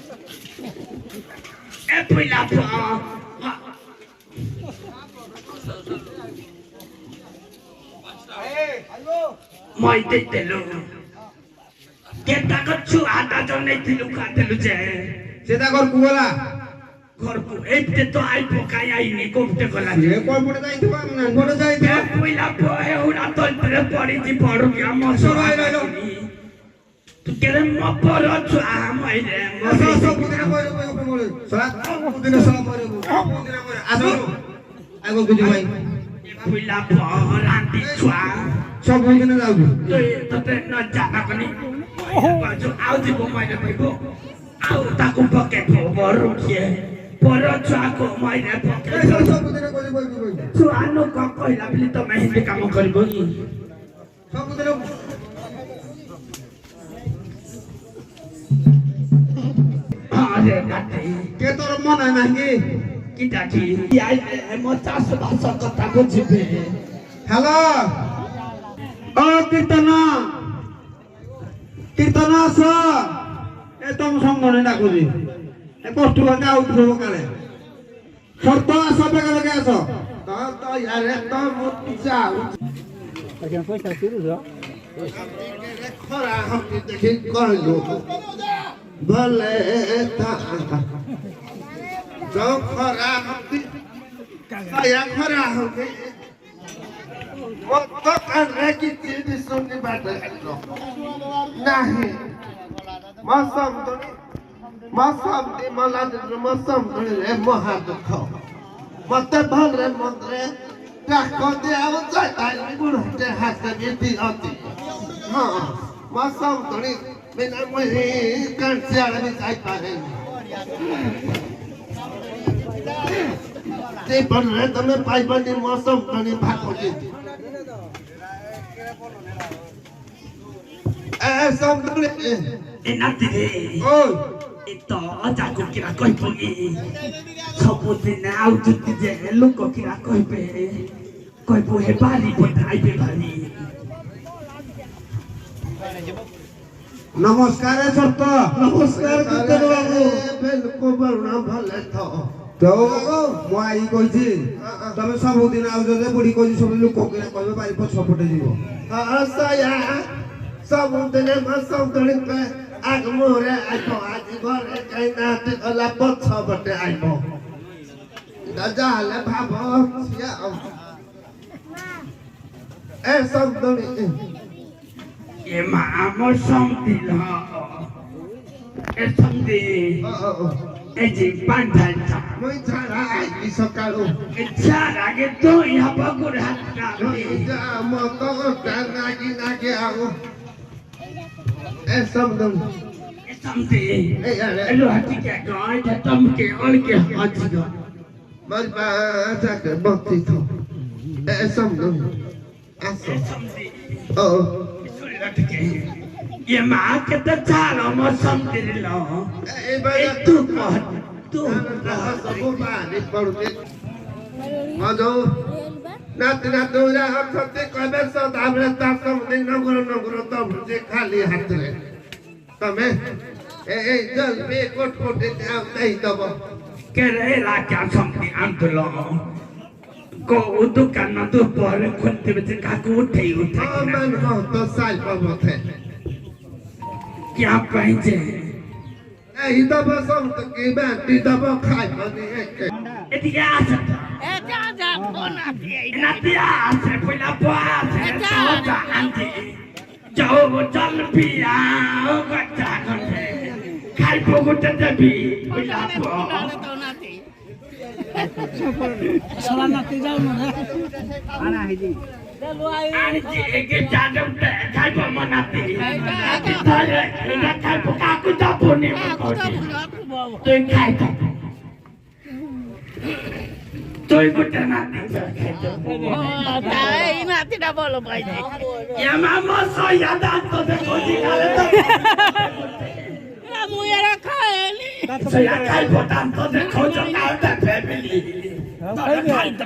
এ ফুলা মই দিতেলো কেটা কছু আটা জনে দিলু কাটেলু যে ସେ ତାଙ୍କର କୁଗଲା ঘরকু এইতে তো আই পকাই আইনি কোপতে গলা ଏ କଣ ପଟେ ଯାଇଥିବ ପଟେ ଯାଇଥିବ এ ফুলা পয়ে ওরা তলপরে পড়িছি বড় কি আমার সবাই রইলো। তু কেরে মপর ছুয়া মাইরে ସବୁଦିନ ସବୁଦିନ ସଲା ପରେ ସବୁଦିନ ପରେ ଆସ ଆଗକୁ ଯିବ ଭାଇ ফুলা পরান্তি ছুয়া ସବୁଦିନ ଯାଉଛୁ ତତେ ନ ଜାନା କନି ଆଉ ଯିବ ମାଇରେ ପାଇବ ଆଉ ତାକୁ ପକେଇବ ବରୁ କିଏ ପର ଛୁଆକୁ ମାଇରେ ପକେଇବ ସବୁଦିନ କରି କହିବି ଛୁଆ ନ କହିଲା ବୋଲି ତମେ ହିନ୍ଦୀ କାମ କରିବ କି ସବୁଦିନ ହଁ ରେ ନାତି କେ ତୋର ମନ ନାହିଁ କି ଡାକି ମୋ ଚାଷ ବାସ କଥା ବୁଝିବେ ହ୍ୟାଲୋ ଓ କୀର୍ତ୍ତନ କୀର୍ତ୍ତନ ଆସ ଏ ତମ ସଙ୍ଗଣେ ଡାକୁଛି ଏ କଷ୍ଟୁ ଭାଙ୍ଗା ଆଉଥିବ କାଳେ ସର୍ତ୍ତ ଆସ ବେগে ବେগে ଆସ ତ ୟାରେ ତ ମୁଁ ଯାଉ ଖରା ହକି ଦେଖି କହିଲୁ ଭଲେ ଯୋଉ ଖରା ହକି ଖରା ହକି ମତ କାନରେ କିଛି ଦିଶୁନି ବାଟ ନାହିଁ ମସମତି ମଲାରେ ମହା ଦୁଃଖ ମତେ ଭଲରେ ମନ୍ଦରେ ଡାକନ୍ତି ଆଉ ଯାଇପାରିବି ବୁଢ଼ଟେ ହାତ ଦିଅନ୍ତି ହଁ ମସମତଣି ବିନା ମୁହିଁ କାଞ୍ଚିଆଡ଼େ ବି ଯାଇପାରେନି ଜୀବନରେ ତମେ ପାଇବନି ମସମତଣି ଭାବୁଛି ଏ ନାତି ରେ ଏ ତ ଯାକୁ କିରା କହିବ କି ସବୁଦିନ ଆଉ ଯଦି ଯେ ଲୋକ କିରା କହିବେ କହିବୁ ହେ ବାରି ପଠାଇବେ ଭାରି ନମସ୍କାର ସର୍ତ୍ତ ନମସ୍କାର କୀର୍ତ୍ତନ ବାବୁ ଲୋକ ବରୁଣା ଭଲ ତ ମୋ ଆଇ କହିଛି ତମେ ସବୁଦିନ ଆଉଛ ଯେ ବୁଢୀ କହିଛି ସବୁ ଲୋକ କହିବେ ବାରି ପଛପଟେ ଯିବ ସବୁଦିନେ ସବୁଦିନ ଆଗ ମୁହଁରେ ଆଇବ ଆଜି ଘରେ ଯାଇ ନାହାନ୍ତି ଗଲା ପଛପଟେ ଆଇବ ଯାହେଲେ ଭାବ ଏ ସବୁଦିନ ଏ ମା ମୋ ସମତି ଏ ସମତି ଏ ଯେ ପାಂಠ ମୁଁ ଝାଡ଼ା ଆଇଲି ସକାଳୁ ଏ ଛାଡ ଆଗେ ତ ଏହା ପାଖରେ ହାତ ମତ ନାଗି ନାଗି ଆଉ ଏ ସବୁଦିନ ଏ ସମତି ଏ लो हटी के गाय के तम के और के हाथ दो मरबा जाके बत्ती थो ए सबदिन आसो समती ओ ଟିକେ ये माँ के तो चालो मौसम दिलो ए भाई तू कह तू सब बानी पड़ते मजो नात नात उरा हथते कहबे स ताबरे ताप दिन नगर तो जे खाली हाथ रे तमे ए जल पे कोट कोट आउतै तब के रे राजा समती अंतलो को दुकान तो पर खुलते बच्चे काकू उठे उठे मन हो तो साल पबथे क्या पहचे ए तब सब तो के बाटी तब खाइ बनी एक एतिया आछत এটা যাবো না नातिया से पहिला पास सोचा आंटी जाओ चल पिया गच्चा गंठे खाइ पोगुटे देबी पहिला पो তো নাতি आणि जी एक जादू खाइ पो मनाती नाती धरे एना खाइ पो काकू जापोनी तो खाइ तो তোই গুটে নাতি খাই তো তাই নাতিটা বলো পাইছে या मामा सो याद आतो देखो दिखाले तो মুয়েরা খায়নি सो या खाइ बोतान तो देखो जो काउटा फैमिली तो खाइ तो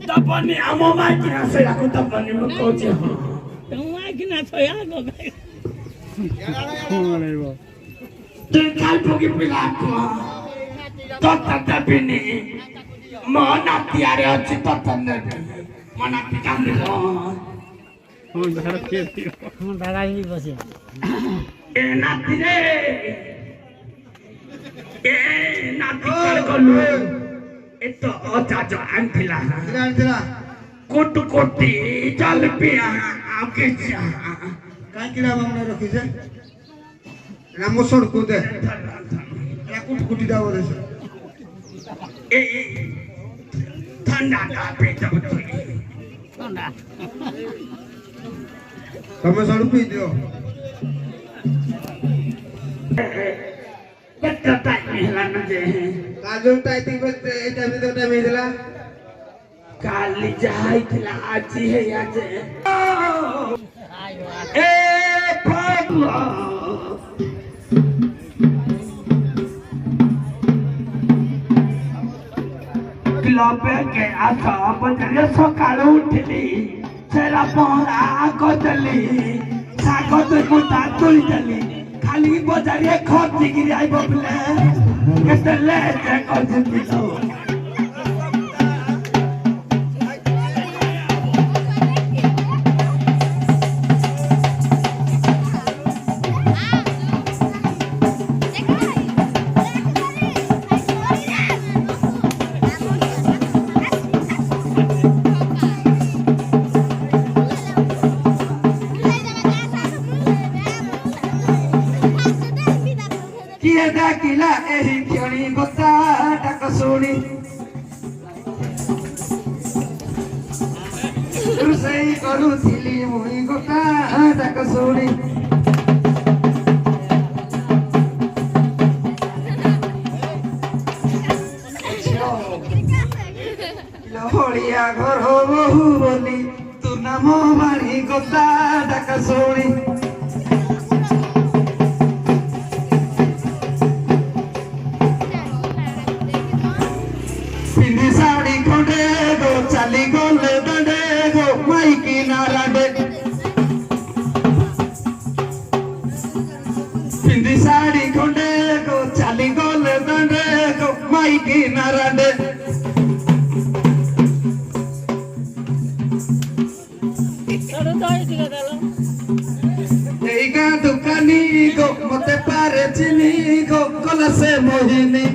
तपनी आमो माइ किना से याकु तपनी मु कोचे हो তোমার কিনা ছয়া গো तू खाइ पोगी पिला को तो तपनी मना तियारे अछि तो तन्ने मना पिकांदे हो ए नाती रे ए नाती कर गलु ए तो अचाचो आंथिला दिला कोट कोटी चल पिया आके जा काय किरा बामना रखी से रामो सड़को दे या कुट कुटी दाव दे ए ठंडा का पेट बतई ঠান্ডা तमे सड़ पी दियो कत्ता टाइम हिला न जे काजू टाइपिंग पे एटा भी तो टाइम दिला काली जाइतला आजी है आज ए पागला क्लबे के आशा बजरे सकाळू उठली सेरा पहरा गजली सागत गुटा तुलजली खाली बजारे खर्ची गिरी आई बबले केतले जे कर दिलो किए डाकिला एही क्षणी गोता डाक शुणी रुसई करुथिली मुई गोता डाक शुणी लोहड़िया घर बहु बोली तू नाम मारी गोता डाक शुणी पिंदी साड़ी खंडे गो चाली गले दंडे गो माइकी नाराडे पिंदी साड़ी खंडे गो चाली गले दंडे गो माइकी नाराडे তোর তো হইছিল দালো এই গা দোকানি গো মতে পারে চিনি গো কলসে মোহিনী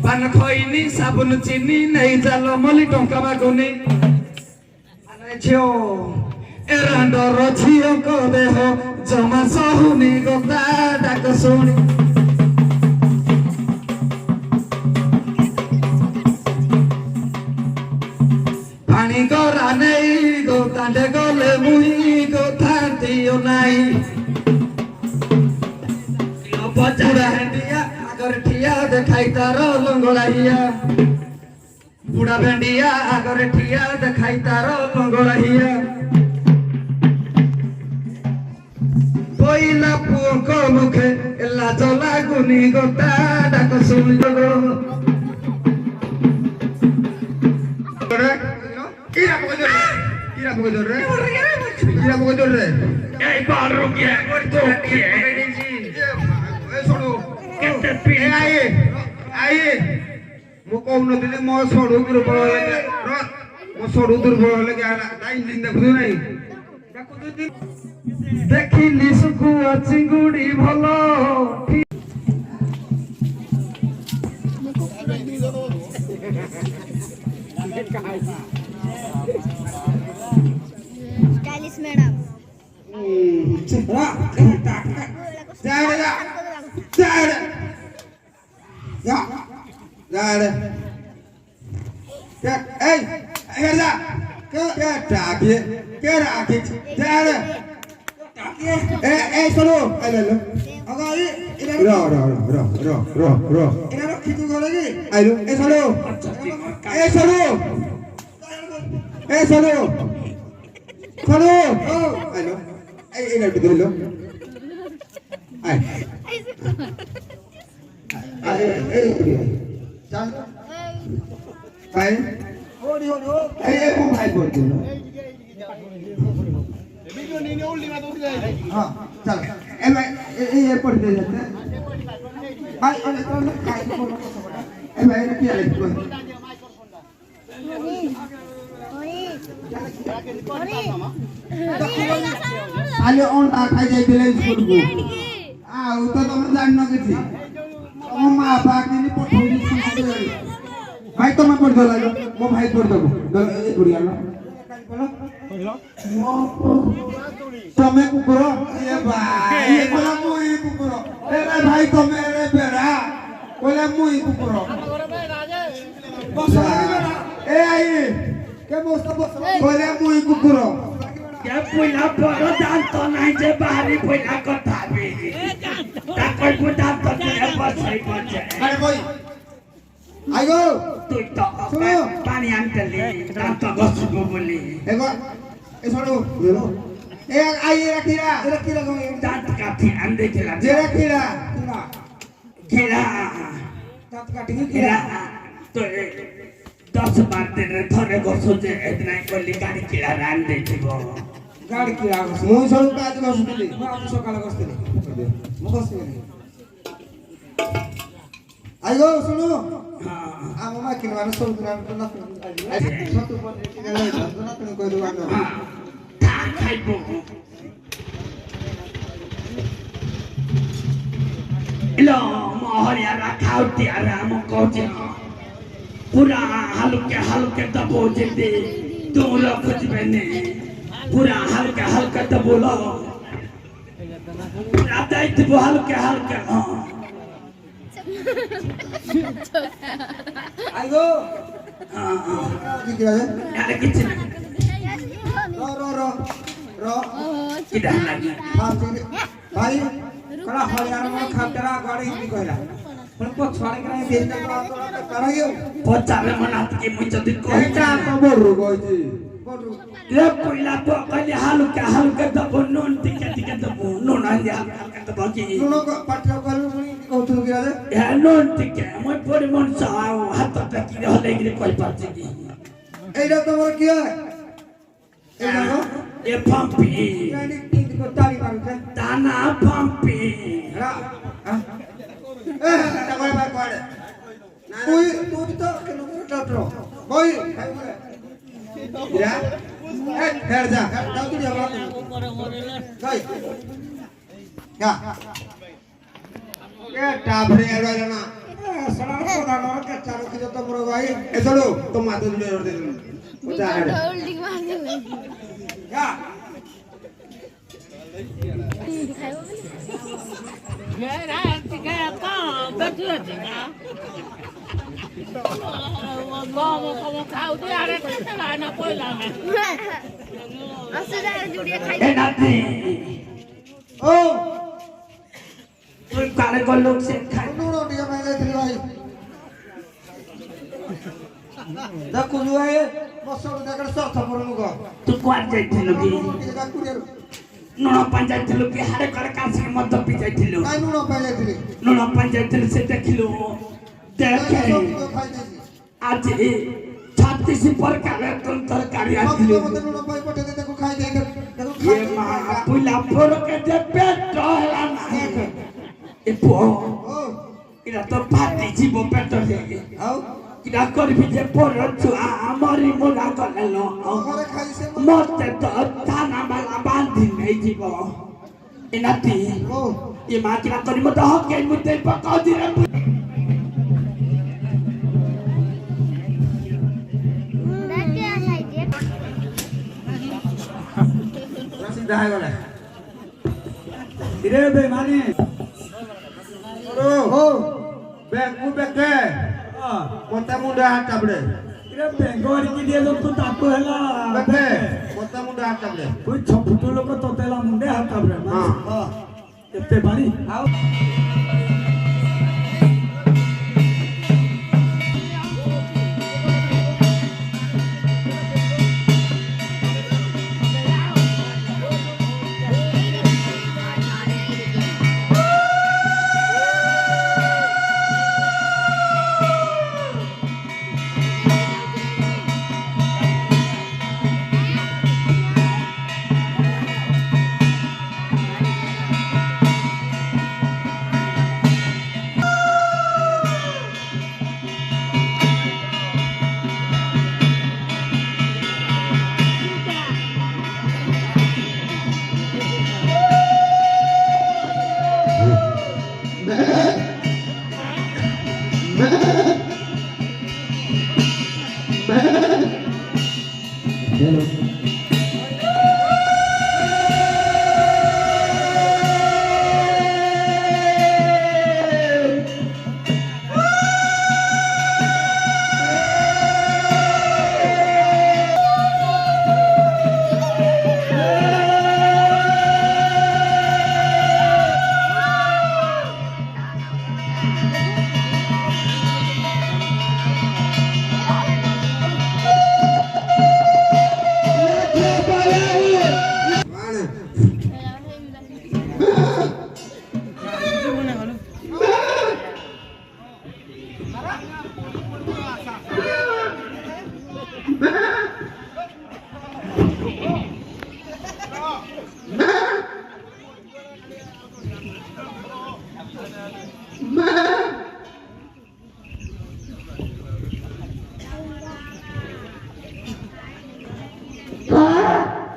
पान खइनी साबुन चिनी नहीं जालो मली टंका मागुनी आने झियो एरांडर झियो को देह जमा सहुनी गोता डाक शुणी पानी गरा नहीं गो तांडे गले मुही गो थांतियो नहीं बजारा हंडिया अगर ठिया देखाई तारो लंगड़ाइया ବୁଢା ଭେଣ୍ଡିଆ ଆଗରେ ଠିଆ ଦେଖାଇ ତାର ଲଙ୍ଗଳା ହିଆ ପଇଲା ପୁଅଙ୍କ ମୁଖେ ଲାଜ ଲାଗୁନି ଗୋଟା ଡାକ ଶୁଣି এই বারো কে তো কে কেতে পি ମୁଁ କହୁନଥିଲି ମୋ ସଡୁ ଦୁର୍ବଳ ହେଲେ ମୋ ସଡୁ ଦୁର୍ବଳ ହେଲେ ଇଞ୍ଜିନ ଦେଖୁଛୁ ନାହିଁ ଦେଖିଲି ଶୁଖୁଆ ଚିଙ୍ଗୁଡି ଭଲ स्टाइलिश मैडम ଖାଲି ଅଣ୍ଡା ଖାଇ ଯାଇଥିଲେ ସ୍କୁଲକୁ ଆଉ ତ ତମେ ଜାଣିନ କିଛି ତମ ମା ବାପା କେମିତି ପଠଉଛନ୍ତି ସ୍କୁଲକୁ ଭାଇ ତମେ ପଢିଦେଲ ମୋ ଭାଇ ପଢିଦେବୁ ତମେ କୁକୁର ମୁଇଁ କୁକୁର ଭାଇ ତମେ ବେରା କହିଲେ ମୁଇଁ କୁକୁର ଏ ଆଇ କହିଲେ ମୁଇଁ କୁକୁର কে পইলা বড় দান্ত নাই যে বাহারি পইলা কথা বি তাকই কো দান্ত দিয়ে বসাই বসে আরে কই আইগো তুই তো পানি আনতেলি দান্ত গছব বলি এগো এ সরো এ আই রাখিরা কম দাঁত কাঠি আন দেখিলা যে রাখিরা খিলা দাঁত কাটি খিলা তো 10 বার দিনে ধরে গছো যে এতনাই কলি গাড়ি কিলা রান দেখিব গাড়ি কি আগ মই সরু কাজ বসতেলি আমি সকালে বসতেলি আইগো শুনো ଆମ ମାକିନ ମାନେ ସବୁ ଦିନ ଆମେ ନା ସତୁ ପନି ଟିକେ ଲଇ ନା তুমি কই দিও আনো তা খাইব ইলো মহরিয়া রাখাও তিয়ারা মো কওছে পুরা হালুকে দবো যেতে তোমরা খুঁজবে নে পুরা হালকা দবো লো পুরা দায়িত্ব হালকা আইগো কি কি আছে আরে কিছু না র কিডা লাগি ভাই কলা হরিয়ার মো খাতরা গাড়ি কি কইলা पण को छोड़े करे बेंदा करायो পচারে মনাত কি মুই যদি কই এটা তো বড় কইছি বড় লে কইলা তো কইলে হালকা দবো নুন টিকে দবো নুন আইয়া হালকা দবো কি নুন পাট্রা করু মুনি কইতু কি রে এ নুন টিকে মই পরিমন চাও হাতটা কি হলে গিয়ে কই পাচ্ছি কি এইটা তোমার কি হয় এইটা এ পাম্পি মানে কি কো তালি মারুছে দানা পাম্পি রা এটা করে বার করে তুই তো কেন ডক্টর কই ইরা এ ফের যা দাও তুই যাবা কই যা এ টাভরে আইলো না সরার কথা নর কে চারো কি যত বড় ভাই এ চলো তো মাথা দিলে ওর দে ও যা রে होल्डिंग मारने लगी যা এ নাতি ও তুই কালে গো লোক সে খাই নুন দিয়ে মাইলে দিলি ভাই ଦେଖୁଛୁ ଭାଇ ବସକୁ ଦେଖ ସ୍ୱାର୍ଥପର ମୁଗ ତୁ କୁଆଡେ ଯାଇଥିଲୁ କି କାକୁଡ଼ିଆ ଲୁଣ ପାଇଁ ଯାଇଥିଲୁ କି ହାଡେ କଡେ କାସିକି ମଦ ପି ଯାଇଥିଲୁ କାଇଁ ଲୁଣ ପାଇ ଯାଇଥିଲି ଲୁଣ ପାଇଁ ଯାଇଥିଲୁ ସେ ଦେଖିଲୁ ଦେଖେ ଆଜି 36 ପ୍ରକାର ତରକାରୀ ଆସିଲୁ ମତେ ଲୁଣ ପାଇ ପଠେଇ ଦେ ତାକୁ ଖାଇ ଦେଇ ତାକୁ ये माँ पुला फोड़ के जे पेट रहला ना ए पो इरा तो फाटी जीव पेट रे ଆଉ इरा करबी जे पोर छुआ हमरी मुला गलेलो ଘରେ ଖାଇ ସେ मते तो थाना वाला बांधी नहीं जीव इनाती ଓ ये माँ किरा करी मत हके मुते पका दी रे देखते हैं साइड ସିଧା ହେଇଗଲା रे बेमानी ଓ ବେକୁ ବେକେ ମତେ ମୁଣ୍ଡ ହାତ ଚାପଡେ रे बेंगोरी की दिए लोग तो ताको हैला ବେକେ ମତେ ମୁଣ୍ଡ ହାତ ଚାପଡେ कोई छफुटो लोग तो तेला मुंडे हाथ आबरे ହଁ एते पानी आओ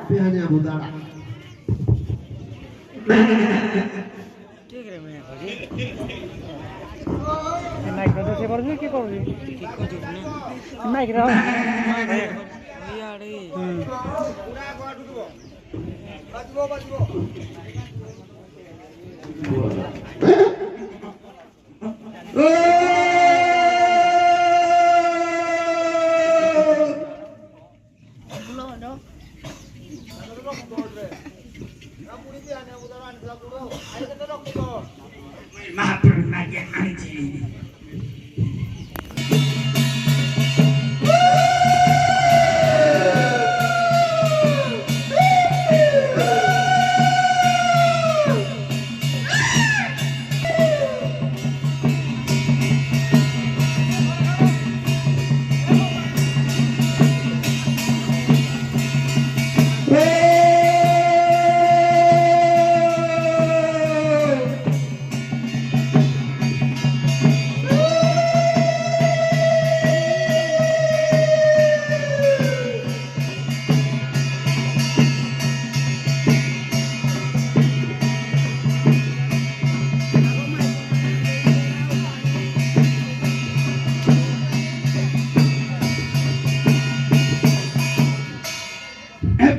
बिहानिया बुदाड़ा ମାଇକ୍ ତ ସେ କରୁଛି କି କରୁଛି ମାଇକ୍ ର महाप्रभु नागे आंजी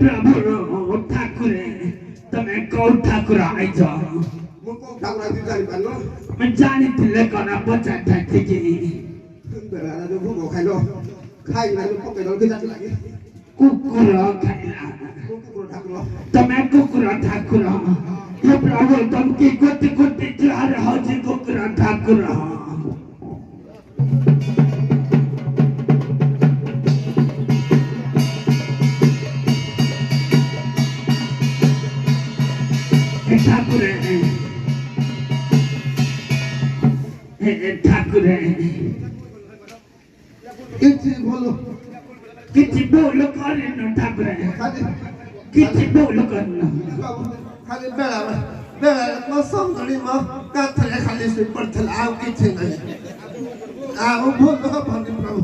प्रभु ठाकुर तमें कौ ठाकुर आइज मुको ठाकुर आदि जानि पानो मैं जानी थिले कना बचा ठाठी की बेला जो घुमो खाइलो खाइ ना जो पके दल के जाति लागि कुकुर खाइला कुकुर ठाकुर तमें कुकुर ठाकुर हे प्रभु तुम की कोटि कोटि जुआर हो जी कुकुर ठाकुर ঠাকুরে ঠাকুরে କିଛି ଭଲ କିଛି ଭୁଲ କରିନ ଠାକୁରେ ଖାଲି କିଛି ଭୁଲ କରିନ ଖାଲି ବେଳା ବେଳା ମୋ ସଙ୍ଗଳି ମୋ କାଥରେ ଖାଲି ଶୋଇ ପଡ଼ିଥିଲା ଆଉ କିଛି ନାହିଁ ଆଉ ଭଲ ହବନି ପ୍ରଭୁ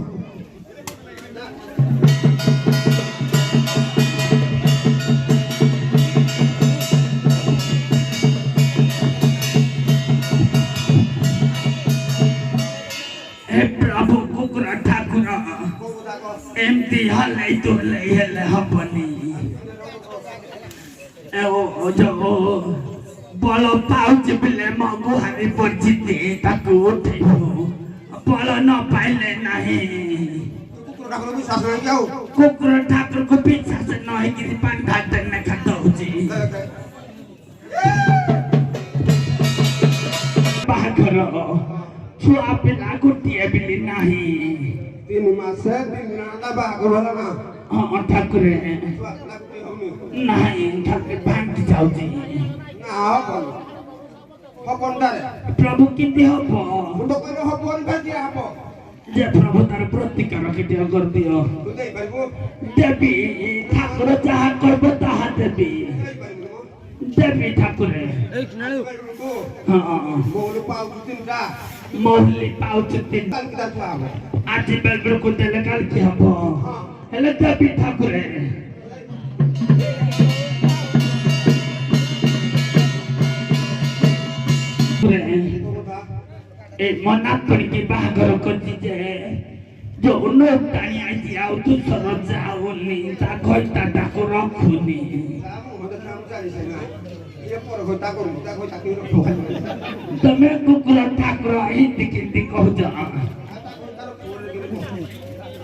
हे प्रभु कुकुरा ठाकुर एमती हले तुले हेले हबनी ओ जो बल पाउच बिले मगु हानि परिचिति ताकु उठेबो बल न पाइले नाही ଠାକୁର ବି ଶାସନ ଯାଉ कुकुर ठाकुर को पिछा से नहीं कि पान घाट न खटौची बाघर छुआ पिला गोटिए बिली नाही 3 ମାସ 3 ନାଟା ବାହାଘର ହେଲା ନା हाँ ठाकुरे नहीं ठाकुर भांगी जाउची ନା ହବନି ହବନି प्रभु किति हबो ମୁଁ ତ କହିଲି ହବନି ଭାଜି ହବ जे प्रभु तार प्रतिकार कितिया कर दियो ତୁ ଦେଇପାରିବୁ देवी ठाकुर जहा करबो ताहा देवी देवी ठाकुरे ଦେଇପାରିବୁ हाँ ବୋଲ ପାଉଛୁ 3ଟା मौली पाउच तीन କାଲି କିଟା ଛୁଆ ହବ आज बेल को देले काल की हबो हेले देवी ठाकुरे ए मना पड़के बाहर करती जे जो नो टाणी आई आउ तू सर जाओनी ता घरटा डाको रखुनी ମତେ କାମ ଚାଲିছে ନା ଇଏ ପର ଘଟା କରୁ ତା ଘଟା କି ରଖ तमे कुकुर ठाकुर हिंदी किंदी कहज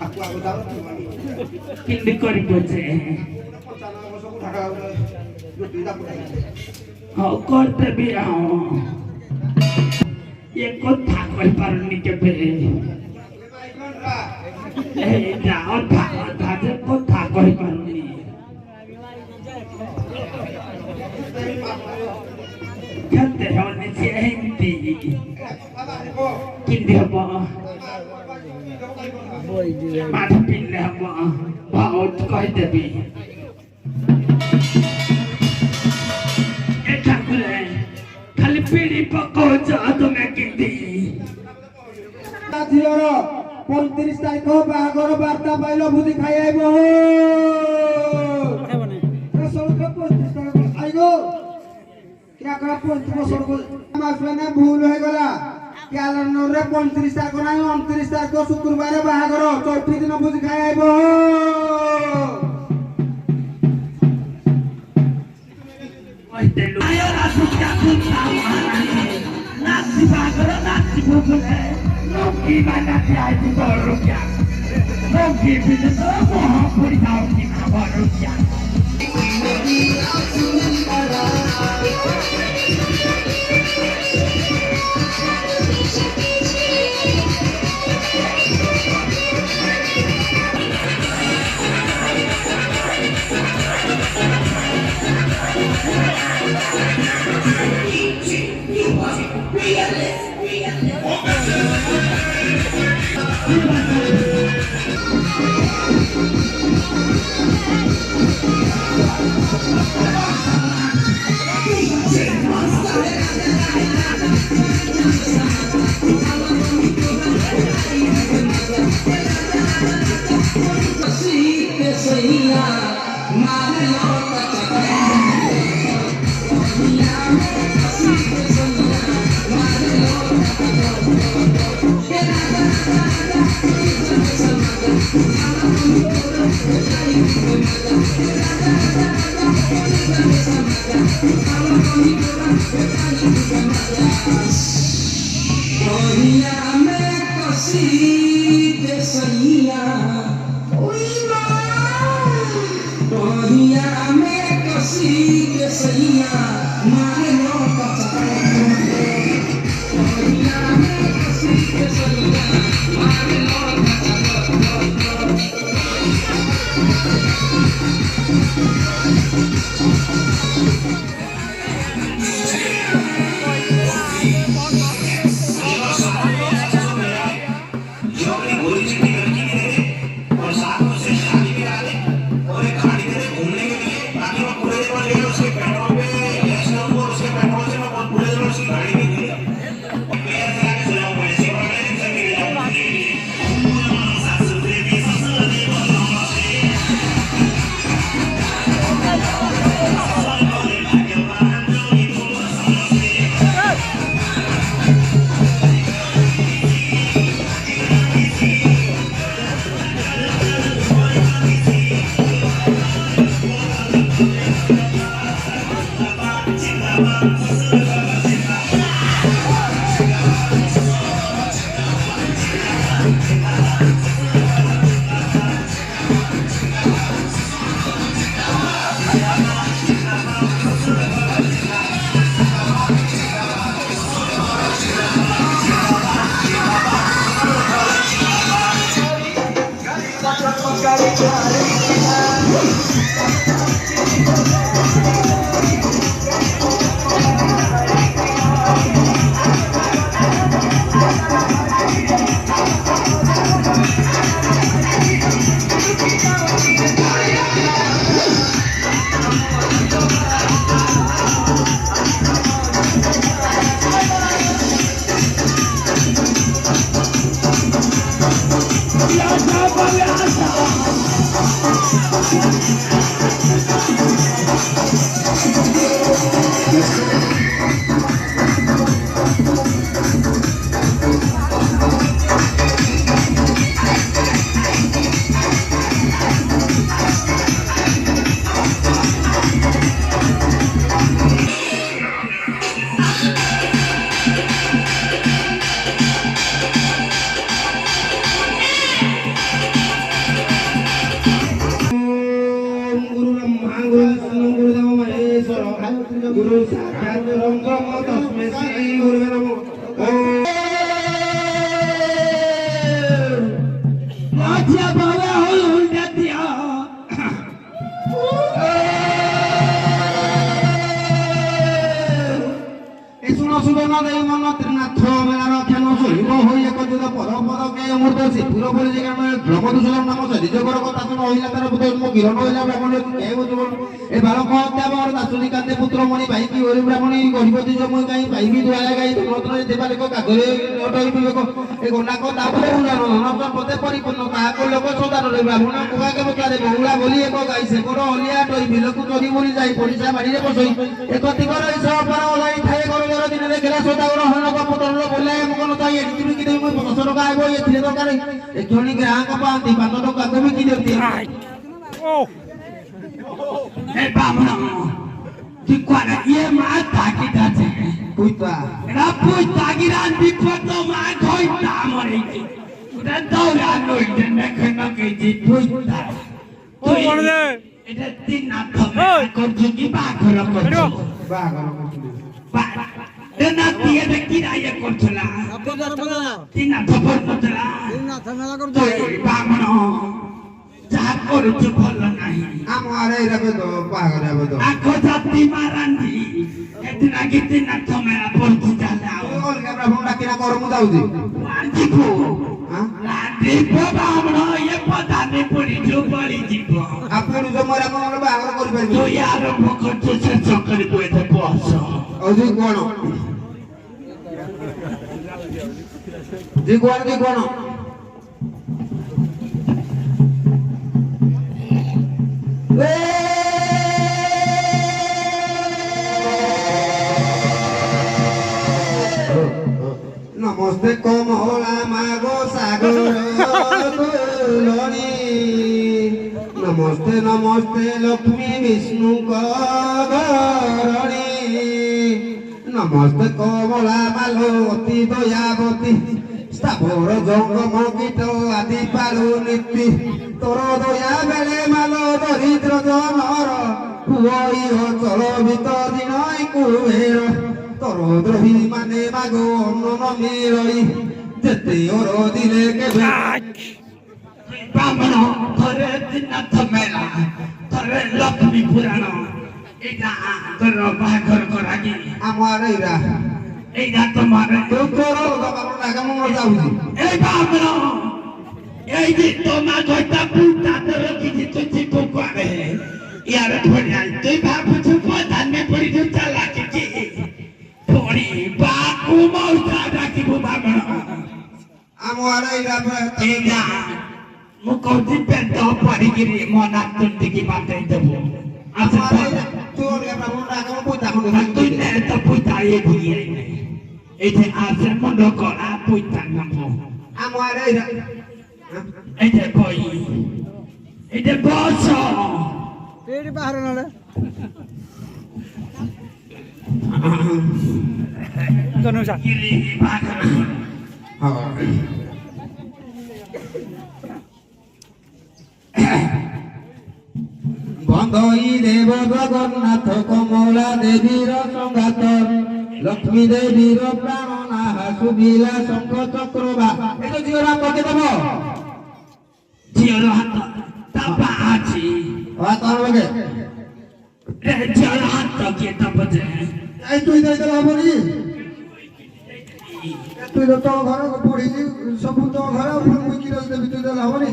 ଆକୁ ଆକୁ ଦାও किंदी करी बजे 95 ବର୍ଷକୁ ଢାକା ଗୋଟେ ଦିଟା ପଡାଇ हो करते भी आओ ये कथा कहि पारनी केबे ए जाओ था जे कथा कहि पारनी कहते हो निचे हिंदी किंदी हबो माथ पिले हबो बहुत कहि देबी ए ठाकुरे खाली पीड़ी पको जा तुमे किंदी ଝିଅର 35 ତାରିଖ ବାହାଘର ବାର୍ତ୍ତା ପାଇଲ ଭୋଜି ଖାଇ ଆଇବ ଭୁଲ ହେଇଗଲା କ୍ୟାଲେଣ୍ଡରରେ 35 ତାରିଖ ନାହିଁ 29 ତାରିଖ ଶୁକ୍ରବାର ବାହାଘର 4ଠି ଦିନ ଭୋଜି ଖାଇ ଆଇବ କହିଦେଲୁ ଆୟରା ସୁତା ସୁତା ମାରାନି ନାଚି ବାଗର ନାଚି ଭୁଗଲେ ଲୋକି ବାନାତି ଆଜି ବରୁକିଆ ଲୋକି ବିଲେ ତ ମହା ପଡ଼ି ଯାଉଚି ନା ବରୁକିଆ Thank you. गाड़ी गाड़ी गुरु साक्षात ब्रह्म तस्मै श्री गुरुवे नमः माझ्या बाबा होऊन द्या ଏ ଶୁଣ ସୁବର୍ଣ୍ଣ ଦେଇ ମନ ତ୍ରିନାଥ ମେଳାର ଖ୍ୟାନ ଶୋଇବ ହୋଇ ଏକତ୍ରିତ ପଦ ପଦ କେ ଅମୃତ ଶିପୁର ପରି ଯେ କାମ ବ୍ରହ୍ମଦୂଷଣ ନାମ ସରି ଯୋଗର କଥା ଶୁଣ ହଇଲା ତାର ପୁତ୍ର ମୋ କିରଣ ହଇଲା ବ୍ରାହ୍ମଣ କେ ବୁଝିବ ଏ ବାଳକ ହତ୍ୟା ବର ଦାସୁନି କାନ୍ତେ ପୁତ୍ର ମଣି ପାଇକି ଓରି ବ୍ରାହ୍ମଣୀ ଗରିବତୀ ଜମୁ କାଇଁ ପାଇବି ଦୁଆଲା ଗାଇ ରତ୍ନରେ ଦେବାଲେକ କାଗରେ ଅଟଇ ବିବେକ ଏ ଗନାକ ତାପରେ ଉଲାନ ସମ୍ପଦେ ପରିପୂର୍ଣ୍ଣ କାହାକୁ ଲୋକ ସଦାନରେ ବ୍ରାହ୍ମଣ କୁହା କେ ବକାରେ ବହୁଳା ବୋଲି ଏକ ଗାଇ ସେ କର ଅଲିଆ ଟଇ ବିଲକୁ ଚରି ବୁଲି ଯାଇ ପଡ଼ିଶା ବାଡ଼ିରେ ବସଇ একতি করে সপর ওলাই ঠাই গরজর দিনে দেখলা সদাগর হনক পতরল বলে মগন তাই এটি কি দেই মই 500 টাকা আইবো এথিরে দরকার একজনি গ্রাহক পান্তি 500 টাকা কবি কি দেবতি এ বামনা তুই কোন ইয়ে মা তাকি দাছে পুইতা রাপুই তাগিরান বিপদ মা কইতা মরে ওটা দৌড়া লইতে দেখেন কি পুইতা ও বড়দে এটা তিন না থমে করছ কি বাঘর করছ বাগর করছিলি না দিয়ে দেখি না ইয়ে করছলা তিন না থপর করছলা বামনা যা করছ ভাল নাই আমার এই রাবে তো বাগর রাবে তো আখো জাতি মারান্দি এদিন আগে তিন না থমে পড়ছি যাও অলগা ব্রাহ্মণ ডাকিনা করমু যাউজি জীবো হ্যাঁ রাধিব বামনা এ পদানে পড়ি পড়ি জীব আপনি জমরা কোন বাগর করি পারবি তুই আরম্ভ করছো সে চকরি বইতে বস ওজি কোন জি কোন নমস্তে কমলা মাগো সাগর কুলনি নমস্তে নমস্তে লক্ষ্মী বিষ্ণু গরণী নমস্তে কমলা মালতী দয়াবতী স্থাবর জঙ্গম কীট আদি পালু নীতি তোর দয়া বেলে মাল দরিদ্র জনর পুয়ই চল ভিত দিনই কুবের তোর দ্রোহী মানে মাগো অন্ন মিরই যেতে ওর দিলে কেবে বামন ধরে দিনাথ মেলা ধরে লক্ষ্মী পুরাণ এটা তোর বাঘর করাগি আমার এইটা তোমার তোর বাবার লাগা মন যাউজি এই বামন এই যে তোমার ঘরটা পুতা তোর কিছু তুই পোকারে ইয়ার ধরে আই তুই ভাবছ প্রধানে পড়ি তো চালাকি কি পড়ি বাকু মৌসা ডাকিব বামন আমার এইটা ମୁଁ କହୁଛି ପେଟ ପଡ଼ିକିରି ମୋ ନାତୁଣି ଟିକି ବାଟେଇ ଦେବୁ তুই নে তো পইতা এদিকে এইটা আছে মন্দ করা পইতা নামো আমার এইটা বই এইটা বস পেড়ি বাহার নড়ে তনুজা কিরি বাঘর বন্ধই দেব জগন্নাথ কমলা দেবীর সংঘাত লক্ষ্মী দেবীর প্রাণনাহা সুবিলা শঙ্খ চক্রবা এটা ঝিওরা পকে দেব ঝিওর হাত बात आर लगे रे चल हाथ तक ये तब बजे এই তুই যাইতে লাভনি তুই তো ঘর পড়িছি সব তো ঘর মুই কি রাস্তা ভিতরে দেলা হবনি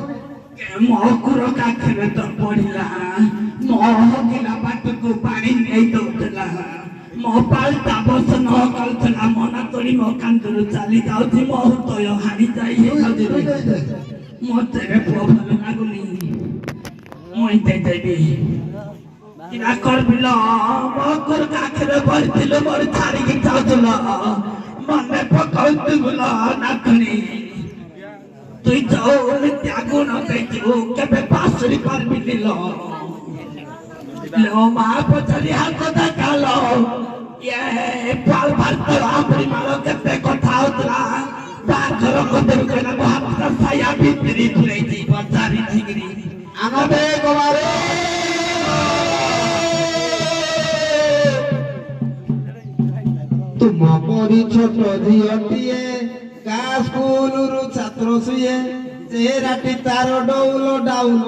মকুর কাখরে তো পড়িলা মহকিলা বাটକୁ ପାଣି ନେଇ ଦଉଥିଲା ମୋ ପାଲଟା ବସ ନ କରୁଥିଲା ମନା ତୋଳି ମୋ କାନ୍ଦରୁ ଚାଲି ଯାଉଛି ମୋ ହୃଦୟ ହାଣି ଯାଇ ହେଇଯାଉଛି ମତେ ପୁଅ ଭଲ ଲାଗୁନି ମୁଁ ଦେଇଦେବି কিনা করবিল মকুর কাখরে বসছিল মোর ছাড়িকি যাଉছিল মনে পকাউଥିବୁଲ ନାତୁଣୀ তুই যাও ত্যাগুণ দেখু কেবে পাশরি করবিলি লো মা পচারি হাত দেখাল ইয়ে পাল ভাত আপনি মালো কেতে কথা হতলা বাঘর কদর কইলা হাতটা ছায়া ভিতরি ফুরাইছি পচারি ঠিকরি আমাবে গোবারে तुम परी छोट झीटिए का स्कूल रु छात्र सुए चेहराटी तार डौल डाउल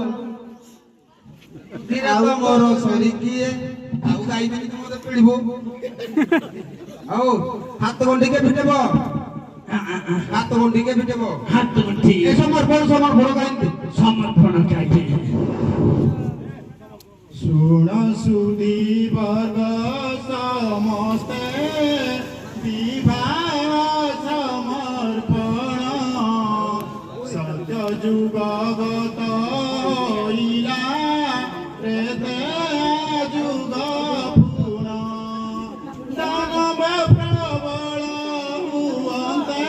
तो मोर सरी किए आउ गाई दिन मते पिड़बो आउ हाथ गंडी के फिटेब हाथ गंडी के फिटेब হাত মুঠি ए समर्पण गाई সমর্পণ চাইছে শুণ সুদী বর্গ সমস্তে বিবাহ সমর্পণ সত্য যুগগত ইলা প্রেতে যুগ পুণ দানব প্রবল হুয়ন্তে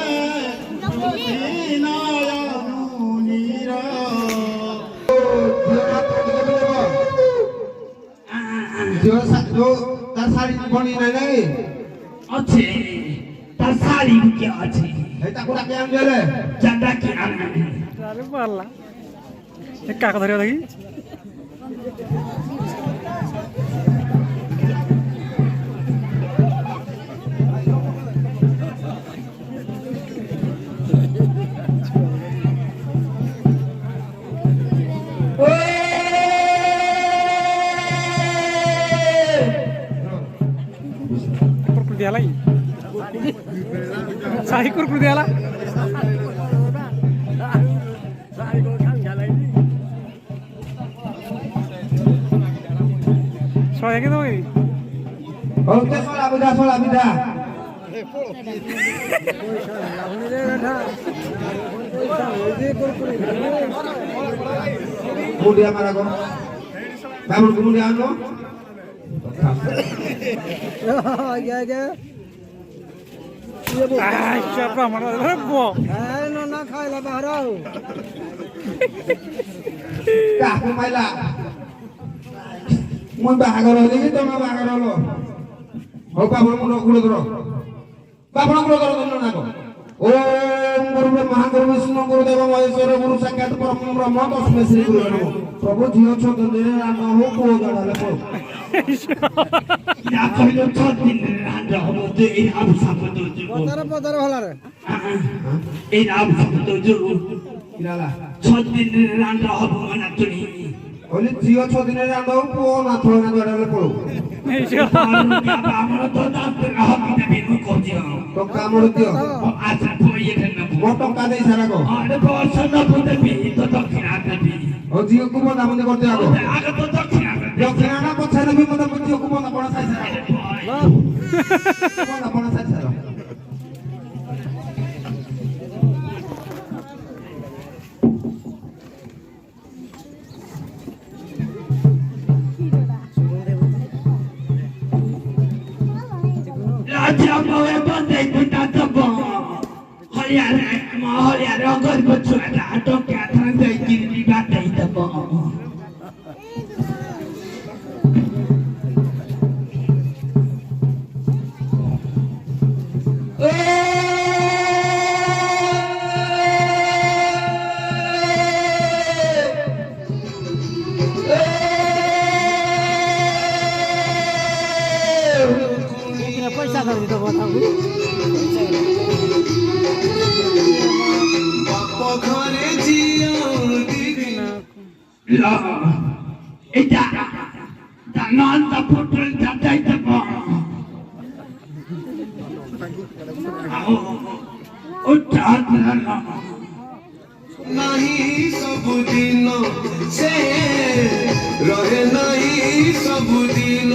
নয়নু নীর जो तार साड़ी बनी नहीं नहीं ଅଛି ତା ଶାଢ଼ୀ କିଏ ଅଛି ए ताको डाके आन गेले ଚାନ୍ଦା କିଏ ଆଣେ ଆରେ ପାରଲା ଏ କାକ ଧରିବ ଦେଖି कुरकुर दियाला साही कुरकुर दियाला सोया के दोई ओके सोला बिदा मुंडिया मारा को बाबू को मुंडिया आनो आई क्या ब्राह्मण अरे बो ना खाइला बाहर काकू माइला मुई बाहागर होली कि तमे बाहागर होलो हो बाबू मुंडो गुलो धरो बाबू गुलो धरो तुम ना को ओम गुरु ब्रह्मा गुरु विष्णु गुरुदेव महेश्वर गुरु साक्षात परम ब्रह्म तस्मै श्री गुरु नमः प्रभु झियो छदने राम हो को गडाले को या କହିଲ 6 ଦିନରେ ରାଣ୍ଡ ହବ ଯେ ଏଇ ଆବୁ ସାପ ଦଉଛୁ पदर होला रे ଏଇ ଆବୁ ସାପ ଦଉଛୁ किराला 6 ଦିନରେ ରାଣ୍ଡ ହବ ନାତୁଣୀ ओली झियो छदने राम हो को ना थोड़ा गडाले को ଆମର ତ ଦାନ୍ତ ହବି ଦେବି ମୁଁ କହୁଛି तो कामड़ दियो ଆଚ୍ଛା ପଇଏ ନେବୁ मो टंका दे सारा को ଆରେ ବର୍ଷ ନେବୁ ଦେବି ତ ଦକ୍ଷିଣା ଦେବି ओ झियो को बंदा बंदी करते आगो ଆଗ ତ ଦକ୍ଷିଣା ଦେବି दक्षिणा ना पछाने भी मत झियो को बंदा बना साई सारा बंदा बना साई सारा ରାଜା ମୋଏ ବନ୍ଦେଇ ପିଟା ଦବ ହଳିଆରେ ଅଗରିବ ଛୁଆଟା ଟଙ୍କା ଥାନ ଦେଇକିରି ବାଟେଇ ଦବ पैसा धरि त बताउ এটা দানালটা ফুটল দাদাই দেব ও চাঁদা नहीं सब दिन से रहे नहीं सब दिन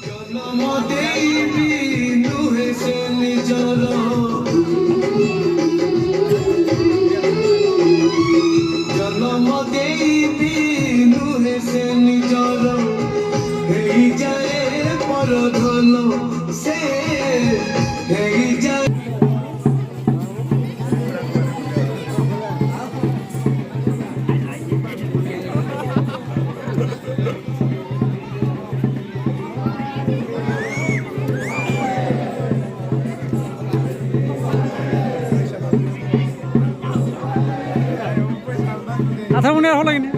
जन्म देवी नुहे से निजर जन्म देवी नुहे से निजर हेई जाए पर धन से हेई जाए আধা মনে হল লাগেনি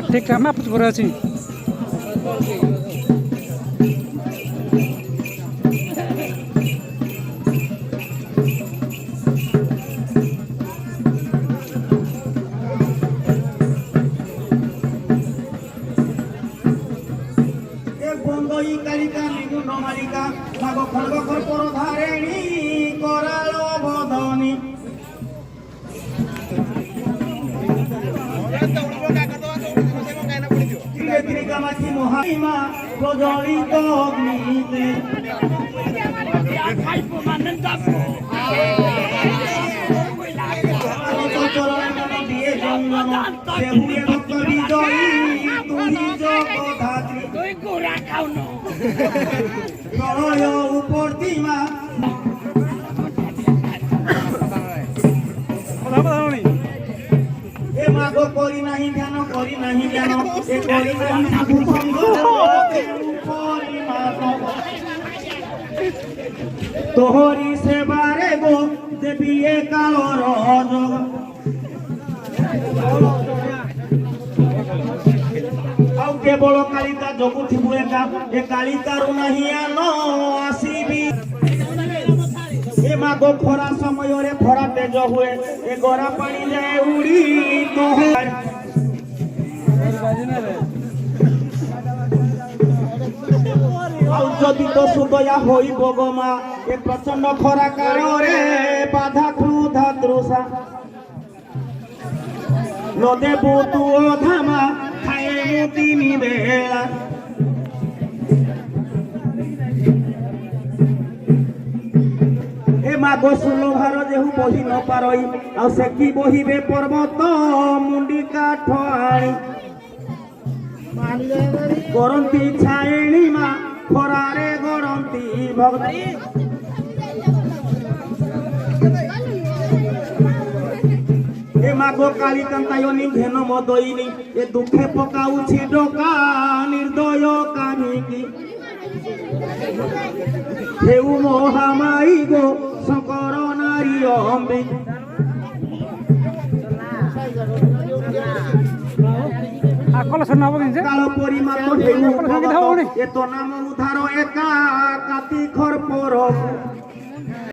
ঠিক আমি আপলোড করে আছি বন্দই কালিকা নিগুণ মালিকা মাগ খড়গ খড়পর ধারেণী করাল বদনী ত্রিকামাখি মহাইমা প্রজ্বলিত অগ্নিতে দিয়ে জঙ্গম সেহুয়ে ভক্ত বিজয়ী তুই জগধাত্রী প্রলয় উপর্তিমা এ মাগো করি নাহি ধ্যান করি নাহি জ্ঞান এ করি নাহি সাধু সঙ্গ করি মাধব তোহরি সেবারে গো দেবী এ কালর যোগ ଆଉ କେବଳ କାଳିକା ଜଗୁଥିବୁ ଏକା ଏ କାଳିକାରୁ ନାହିଁ ଆନ ଆସିବି ଏ ମାଗ ଖରା ସମୟରେ ଖରା ତେଜ ହୁଏ ଏ ଗରା ପାଣି ଯାଏ ଉଡ଼ି ଆଉ ଯଦି ତ ସୁଦୟା ହୋଇବ ଗମା ଏ ପ୍ରଚଣ୍ଡ ଖରା କାଳରେ ବାଧା କ୍ରୋଧ ତୃଷା ନଦେବୁ ତୁ ଧାମା ଖାଏ ମୁଁ ତିନି ବେଳା ଏ ମାଗ ସୁଲଭାର ଯେହୁ ବହି ନ ପାରଇ ଆଉ ସେ କି ବହିବେ ପର୍ବତ ମୁଣ୍ଡି କାଠ ଆଣି କରନ୍ତି ଛାଏଣି ମା ଖରାରେ ଗଡ଼ନ୍ତି ଭକ୍ତ ଏ ମାଗ କାଳି କାନ୍ତାୟନି ଘେନ ମଦଇନି ଏ ଦୁଃଖେ ପକାଉଛି ଡକା ନିର୍ଦୟ କାହିଁକି ହେଉ ମହାମାଇ ଗୋ ଶଙ୍କର ନାରୀ ଅମ୍ବି କାଳ ପରିମାପ ହେଉ ଏ ତ ନାମ ଉଦ୍ଧାର ଏକା କାତି ଖର ପରକୁ